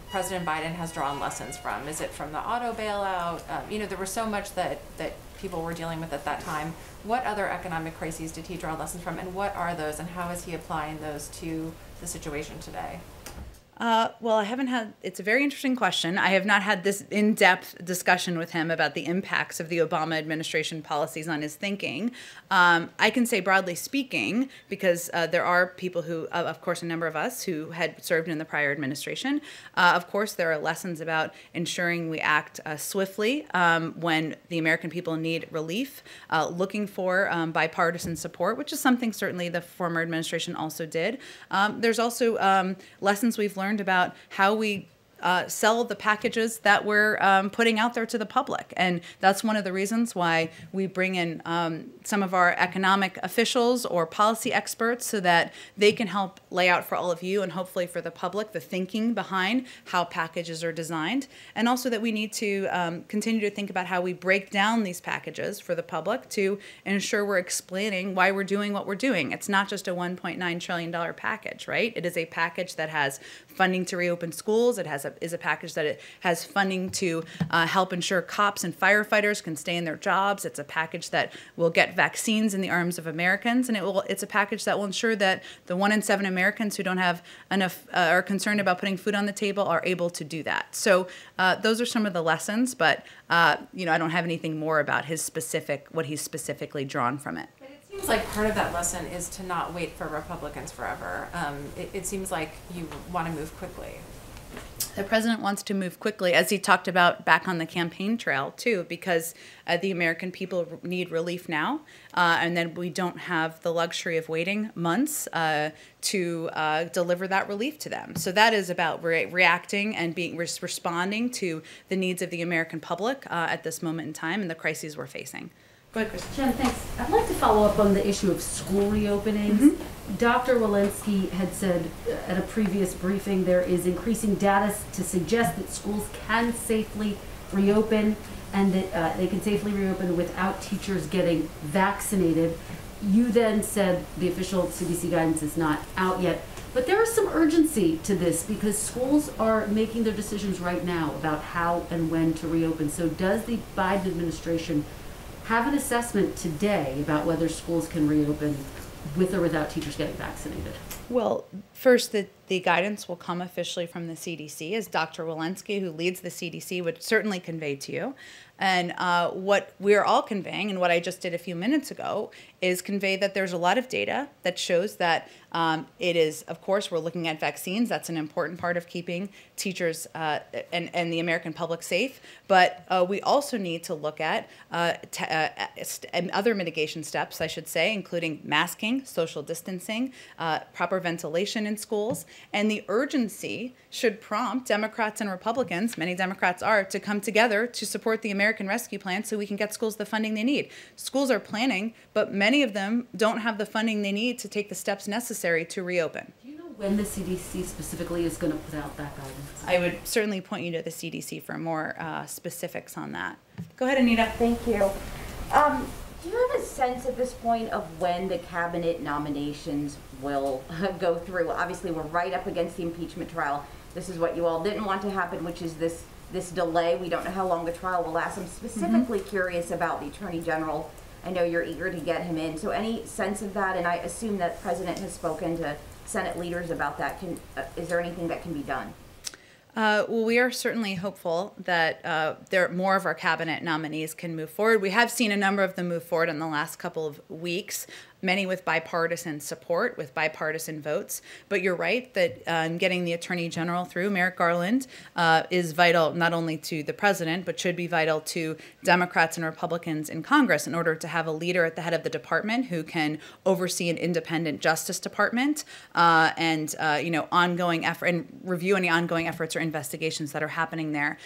S12: President Biden has drawn lessons from? Is it from the auto bailout? There was so much that people were dealing with at that time. What other economic crises did he draw lessons from, and what are those, and how is he applying those to the situation today?
S1: Well, it's a very interesting question. I have not had this in-depth discussion with him about the impacts of the Obama administration policies on his thinking. I can say broadly speaking, because there are people who, of course, a number of us who had served in the prior administration. Of course, there are lessons about ensuring we act swiftly when the American people need relief, looking for bipartisan support, which is something certainly the former administration also did. There's also lessons we've learned about how we sell the packages that we're putting out there to the public. And that's one of the reasons why we bring in some of our economic officials or policy experts so that they can help lay out for all of you and hopefully for the public the thinking behind how packages are designed. And also that we need to continue to think about how we break down these packages for the public to ensure we're explaining why we're doing what we're doing. It's not just a $1.9 trillion package, right? It is a package that has funding to reopen schools. It is a package that it has funding to help ensure cops and firefighters can stay in their jobs. It's a package that will get vaccines in the arms of Americans, and it's a package that will ensure that the 1 in 7 Americans who don't have enough are concerned about putting food on the table are able to do that. So those are some of the lessons, but I don't have anything more about what he's specifically drawn from it.
S12: It seems like part of that lesson is to not wait for Republicans forever. It seems like you want to move quickly.
S1: The president wants to move quickly, as he talked about back on the campaign trail, too, because the American people need relief now, and then we don't have the luxury of waiting months to deliver that relief to them. So that is about reacting and responding to the needs of the American public at this moment in time and the crises we're facing. Go ahead, Kristen.
S4: Jen, thanks. I'd like to follow up on the issue of school reopenings. Dr. Walensky had said at a previous briefing there is increasing data to suggest that schools can safely reopen and that they can safely reopen without teachers getting vaccinated. You then said the official CDC guidance is not out yet. But there is some urgency to this because schools are making their decisions right now about how and when to reopen. So does the Biden administration have an assessment today about whether schools can reopen with or without teachers getting vaccinated?
S1: Well, first, the guidance will come officially from the CDC, as Dr. Walensky, who leads the CDC, would certainly convey to you. And what we're all conveying, and what I just did a few minutes ago, is convey that there's a lot of data that shows that it is, of course, we're looking at vaccines. That's an important part of keeping teachers and the American public safe. But we also need to look at other mitigation steps, I should say, including masking, social distancing, proper ventilation in schools. And the urgency should prompt Democrats and Republicans, many Democrats are, to come together to support the American Rescue Plan so we can get schools the funding they need. Schools are planning, but many of them don't have the funding they need to take the steps necessary to reopen.
S4: Do you know when the CDC specifically is going to put out that guidance?
S1: I would certainly point you to the CDC for more specifics on that. Go ahead, Anita.
S13: Thank you. Do you have a sense at this point of when the cabinet nominations will go through? Obviously, we're right up against the impeachment trial. This is what you all didn't want to happen, which is this delay. We don't know how long the trial will last. I'm specifically curious about the Attorney General. I know you're eager to get him in. So any sense of that? And I assume that the President has spoken to Senate leaders about that. Is there anything that can be done?
S1: Well, we are certainly hopeful that more of our cabinet nominees can move forward. We have seen a number of them move forward in the last couple of weeks, many with bipartisan support, with bipartisan votes. But you're right that getting the Attorney General through, Merrick Garland, is vital not only to the President, but should be vital to Democrats and Republicans in Congress in order to have a leader at the head of the department who can oversee an independent Justice Department and ongoing effort and review any ongoing efforts or investigations that are happening there.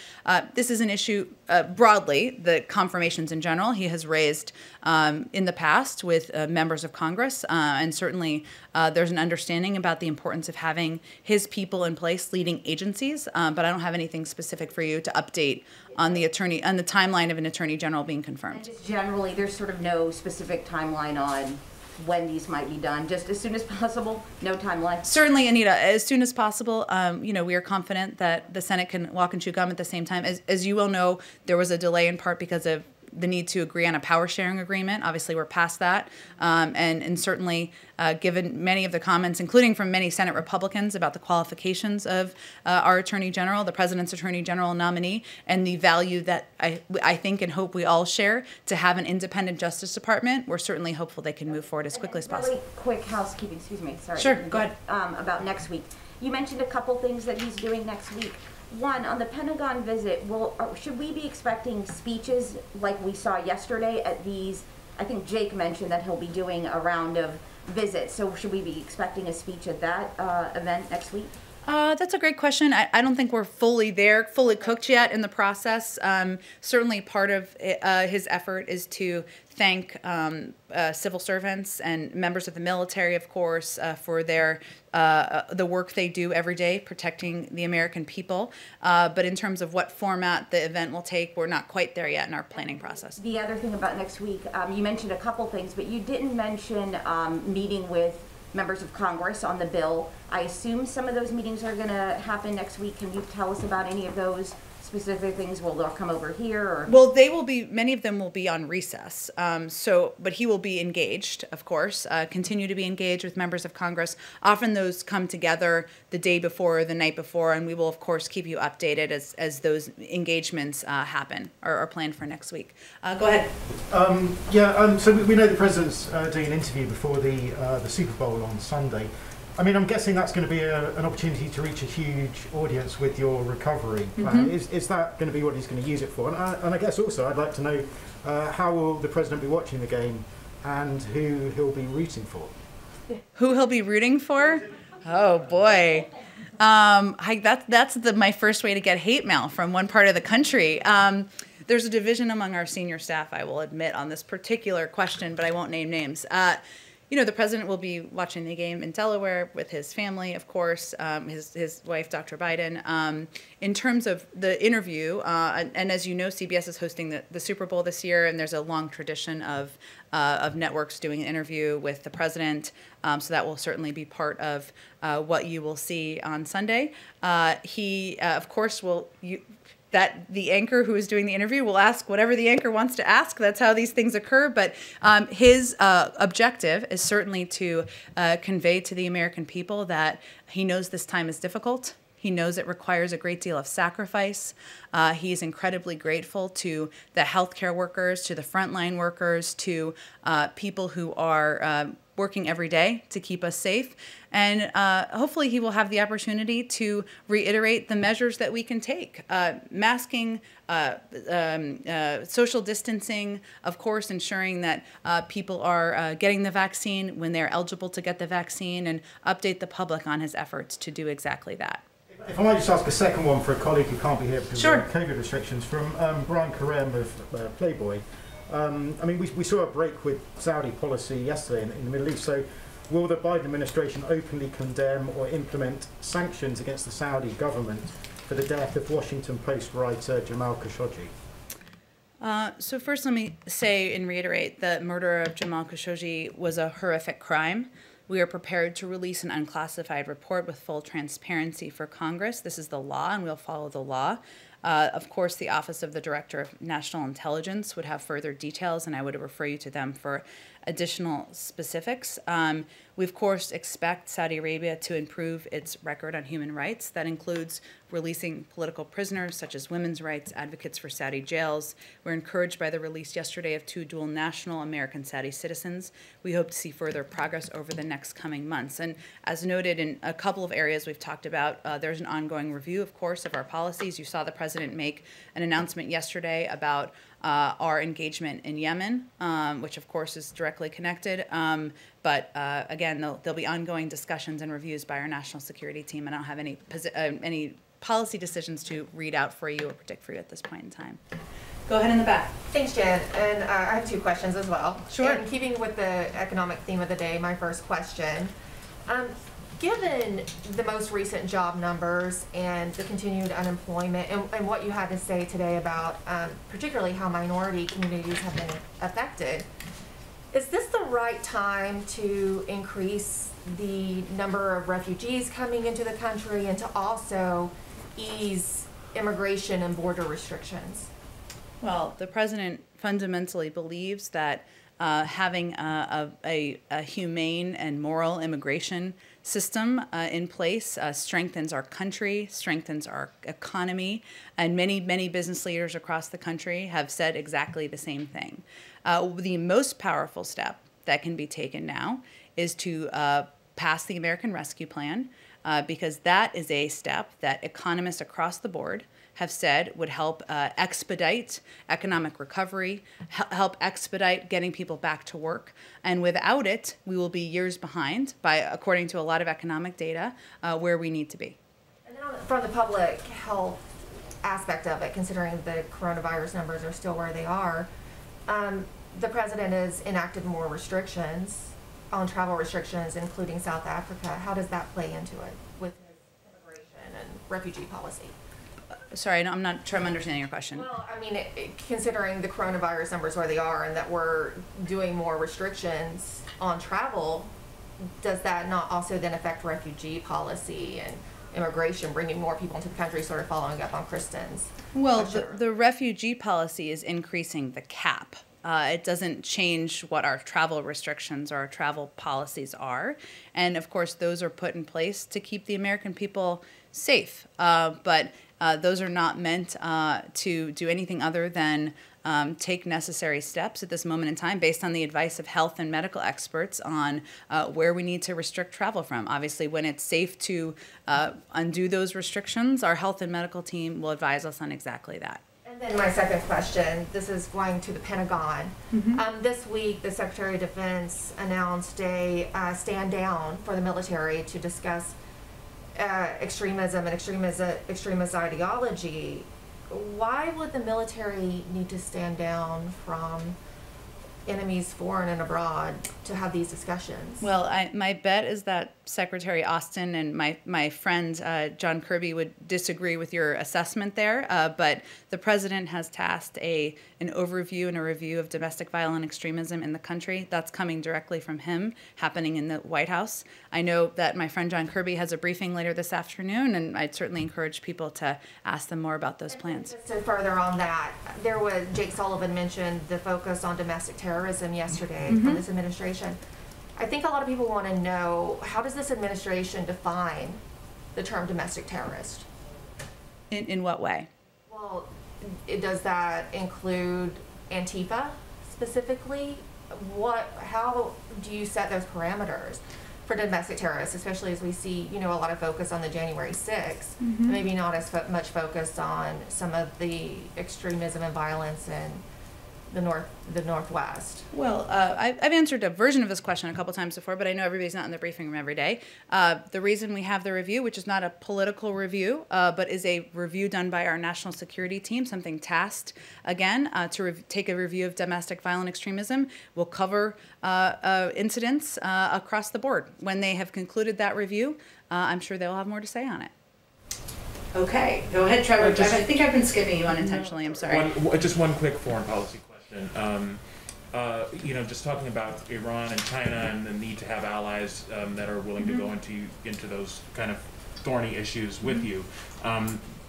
S1: This is an issue broadly, the confirmations in general, he has raised in the past with members members of Congress, and certainly there's an understanding about the importance of having his people in place leading agencies, but I don't have anything specific for you to update on the timeline of an attorney general being confirmed.
S13: And just generally, there's sort of no specific timeline on when these might be done, just as soon as possible, no timeline?
S1: Certainly, Anita, as soon as possible. We are confident that the Senate can walk and chew gum at the same time. As you well know, there was a delay in part because of the need to agree on a power sharing agreement. Obviously, we're past that. And certainly, given many of the comments, including from many Senate Republicans about the qualifications of our Attorney General, the President's Attorney General nominee, and the value that I think and hope we all share to have an independent Justice Department, we're certainly hopeful they can move forward as quickly as possible.
S13: Really quick housekeeping, excuse me, sorry.
S1: Sure, go ahead.
S13: About next week. You mentioned a couple things that he's doing next week. One, on the Pentagon visit, should we be expecting speeches like we saw yesterday at these? I think Jake mentioned that he'll be doing a round of visits, so should we be expecting a speech at that event next week?
S1: That's a great question. I don't think we're fully cooked yet in the process. Certainly part of his effort is to thank civil servants and members of the military, of course, for the work they do every day protecting the American people. But in terms of what format the event will take, we're not quite there yet in our planning process.
S13: The other thing about next week, you mentioned a couple things, but you didn't mention meeting with members of Congress on the bill. I assume some of those meetings are going to happen next week. Can you tell us about any of those specific things? Will they come over here? Or?
S1: Well, many of them will be on recess. But he will be engaged, of course, continue to be engaged with members of Congress. Often those come together the day before or the night before, and we will, of course, keep you updated as those engagements happen or are planned for next week. Go ahead.
S9: So we know the President's doing an interview before the Super Bowl on Sunday. I mean, I'm guessing that's going to be an opportunity to reach a huge audience with your recovery plan. Mm-hmm. Is that going to be what he's going to use it for? And I guess also I'd like to know how will the President be watching the game and who he'll be rooting for?
S1: Who he'll be rooting for? Oh, boy. That's my first way to get hate mail from one part of the country. There's a division among our senior staff, I will admit, on this particular question, but I won't name names. The President will be watching the game in Delaware with his family, of course, his wife, Dr. Biden. In terms of the interview, and as you know, CBS is hosting the Super Bowl this year, and there's a long tradition of networks doing an interview with the President, so that will certainly be part of what you will see on Sunday. He, of course, that the anchor who is doing the interview will ask whatever the anchor wants to ask. That's how these things occur. But his objective is certainly to convey to the American people that he knows this time is difficult. He knows it requires a great deal of sacrifice. He's incredibly grateful to the healthcare workers, to the frontline workers, to people who are working every day to keep us safe. And hopefully he will have the opportunity to reiterate the measures that we can take. Masking, social distancing, of course, ensuring that people are getting the vaccine when they're eligible to get the vaccine, and update the public on his efforts to do exactly that.
S9: If I might just ask a second one for a colleague who can't be here because
S1: Sure.
S9: of COVID restrictions, from Brian Karem of Playboy. We saw a break with Saudi policy yesterday in the Middle East. So will the Biden administration openly condemn or implement sanctions against the Saudi government for the death of Washington Post writer Jamal Khashoggi?
S1: So first, let me say and reiterate that murder of Jamal Khashoggi was a horrific crime. We are prepared to release an unclassified report with full transparency for Congress. This is the law, and we'll follow the law. Of course, the Office of the Director of National Intelligence would have further details, and I would refer you to them for additional specifics. We, of course, expect Saudi Arabia to improve its record on human rights. That includes releasing political prisoners, such as women's rights advocates for Saudi jails. We're encouraged by the release yesterday of 2 dual national American Saudi citizens. We hope to see further progress over the next coming months. And as noted in a couple of areas we've talked about, there's an ongoing review, of course, of our policies. You saw the President make an announcement yesterday about our engagement in Yemen, which of course is directly connected. But again, there'll be ongoing discussions and reviews by our national security team, and I don't have any policy decisions to read out for you or predict for you at this point in time. Go ahead in the back.
S12: Thanks, Jen. And I have two questions as well.
S1: Sure.
S12: In keeping with the economic theme of the day, my first question. Given the most recent job numbers and the continued unemployment and what you had to say today about particularly how minority communities have been affected, is this the right time to increase the number of refugees coming into the country and to also ease immigration and border restrictions?
S1: Well, the president fundamentally believes that having a humane and moral immigration system in place strengthens our country, strengthens our economy, and many business leaders across the country have said exactly the same thing. The most powerful step that can be taken now is to pass the American Rescue Plan, because that is a step that economists across the board have said would help expedite economic recovery, help expedite getting people back to work. And without it, we will be years behind, according to a lot of economic data, where we need to be.
S12: And then from the public health aspect of it, considering the coronavirus numbers are still where they are, the president has enacted more restrictions on travel restrictions, including South Africa. How does that play into it with his immigration and refugee policy?
S1: Sorry, I'm not sure I'm understanding your question.
S12: Well, I mean, considering the coronavirus numbers where they are and that we're doing more restrictions on travel, does that not also then affect refugee policy and immigration, bringing more people into the country, sort of following up on Kristen's?
S1: Well, the refugee policy is increasing the cap. It doesn't change what our travel restrictions or our travel policies are. And of course, those are put in place to keep the American people safe. But those are not meant to do anything other than take necessary steps at this moment in time based on the advice of health and medical experts on where we need to restrict travel from. Obviously, when it's safe to undo those restrictions, our health and medical team will advise us on exactly that.
S12: And then my second question, this is going to the Pentagon. This week, the Secretary of Defense announced a stand down for the military to discuss extremism and extremist ideology. Why would the military need to stand down from enemies foreign and abroad to have these discussions? Well,
S1: my bet is that Secretary Austin and my friend John Kirby would disagree with your assessment there, but the president has tasked an overview and a review of domestic violent extremism in the country. That's coming directly from him, happening in the White House. I know that my friend John Kirby has a briefing later this afternoon, and I'd certainly encourage people to ask them more about those plans.
S12: Just to further on that, Jake Sullivan mentioned the focus on domestic terrorism yesterday from this administration. I think a lot of people want to know, how does this administration define the term domestic terrorist?
S1: In what way?
S12: Well, does that include Antifa specifically? How do you set those parameters for domestic terrorists, especially as we see, a lot of focus on the January 6th, maybe not as much focus on some of the extremism and violence in the Northwest?
S1: Well, I've answered a version of this question a couple times before, but I know everybody's not in the briefing room every day. The reason we have the review, which is not a political review, but is a review done by our national security team, something tasked, again, to take a review of domestic violent extremism, will cover incidents across the board. When they have concluded that review, I'm sure they'll have more to say on it. Okay, go ahead, Trevor. I think I've been skipping you unintentionally. I'm sorry.
S3: Just one quick foreign policy question. Just talking about Iran and China and the need to have allies that are willing to go into those kind of thorny issues with you.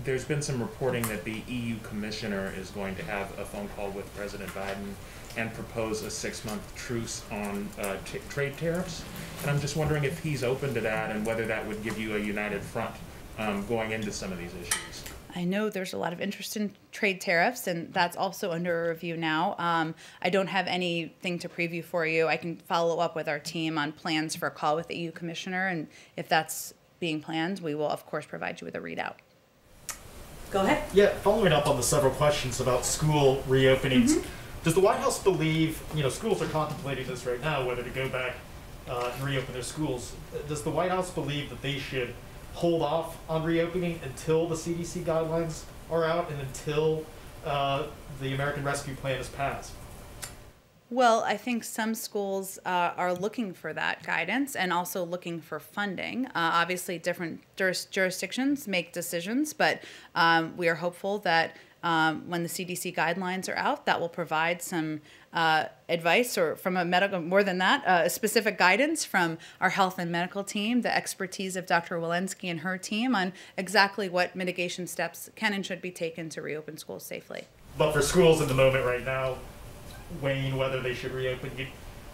S3: There's been some reporting that the EU commissioner is going to have a phone call with President Biden and propose a 6-month truce on trade tariffs. And I'm just wondering if he's open to that and whether that would give you a united front going into some of these issues.
S1: I know there's a lot of interest in trade tariffs, and that's also under a review now. I don't have anything to preview for you. I can follow up with our team on plans for a call with the EU Commissioner, and if that's being planned, we will, of course, provide you with a readout. Go ahead.
S9: Yeah, following up on the several questions about school reopenings, does the White House believe, schools are contemplating this right now, whether to go back and reopen their schools. Does the White House believe that they should hold off on reopening until the CDC guidelines are out and until the American Rescue Plan is passed?
S1: Well, I think some schools are looking for that guidance and also looking for funding. Obviously, different jurisdictions make decisions, but we are hopeful that when the CDC guidelines are out, that will provide some advice, or from a medical, more than that, specific guidance from our health and medical team, the expertise of Dr. Walensky and her team on exactly what mitigation steps can and should be taken to reopen schools safely.
S9: But for schools in the moment right now, weighing whether they should reopen, you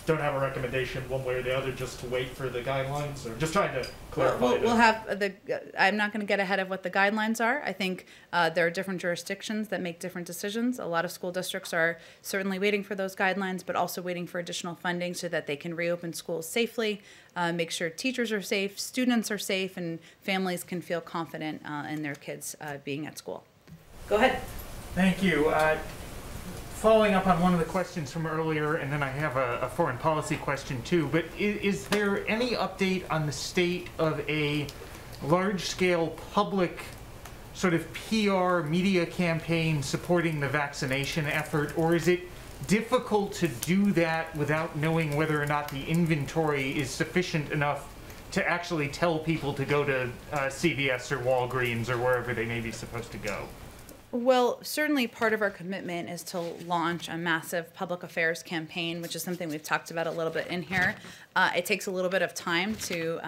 S9: don't have a recommendation one way or the other, just to wait for the guidelines, or just trying to clarify?
S1: We'll have the, I'm not going to get ahead of what the guidelines are. I think there are different jurisdictions that make different decisions. A lot of school districts are certainly waiting for those guidelines, but also waiting for additional funding so that they can reopen schools safely, make sure teachers are safe, students are safe, and families can feel confident in their kids being at school. Go ahead.
S14: Thank you. Following up on one of the questions from earlier, and then I have a foreign policy question too, but is there any update on the state of a large-scale public sort of PR media campaign supporting the vaccination effort, or is it difficult to do that without knowing whether or not the inventory is sufficient enough to actually tell people to go to CVS or Walgreens or wherever they may be supposed to go?
S1: Well, certainly part of our commitment is to launch a massive public affairs campaign, which is something we've talked about a little bit in here. It takes a little bit of time to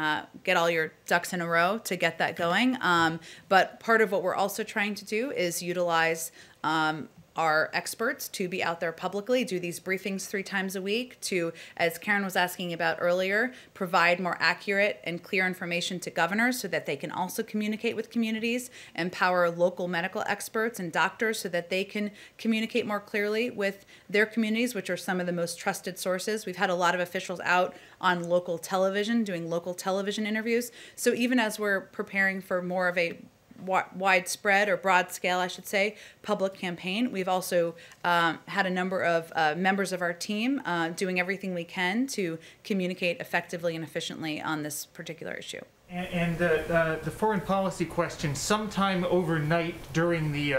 S1: get all your ducks in a row to get that going. But part of what we're also trying to do is utilize our experts to be out there publicly, do these briefings 3 times a week to, as Karen was asking about earlier, provide more accurate and clear information to governors so that they can also communicate with communities, empower local medical experts and doctors so that they can communicate more clearly with their communities, which are some of the most trusted sources. We've had a lot of officials out on local television, doing local television interviews. So even as we're preparing for more of a widespread, or broad scale, I should say, public campaign, we've also had a number of members of our team doing everything we can to communicate effectively and efficiently on this particular issue.
S14: And the foreign policy question, sometime overnight during the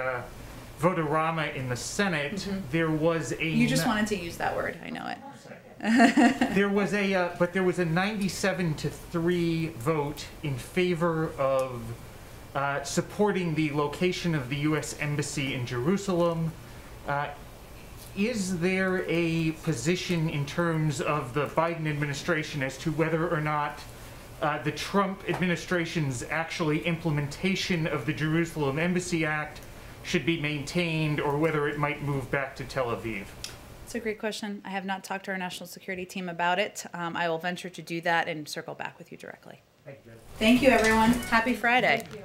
S14: vote-a-rama in the Senate, there was a...
S1: You just wanted to use that word, I know it.
S14: There was a 97-3 vote in favor of supporting the location of the U.S. Embassy in Jerusalem. Is there a position in terms of the Biden administration as to whether or not the Trump administration's actually implementation of the Jerusalem Embassy Act should be maintained, or whether it might move back to Tel Aviv?
S1: It's a great question. I have not talked to our national security team about it. I will venture to do that and circle back with you directly.
S14: Thank you.
S1: Thank you, everyone. Happy Friday.
S8: Thank you.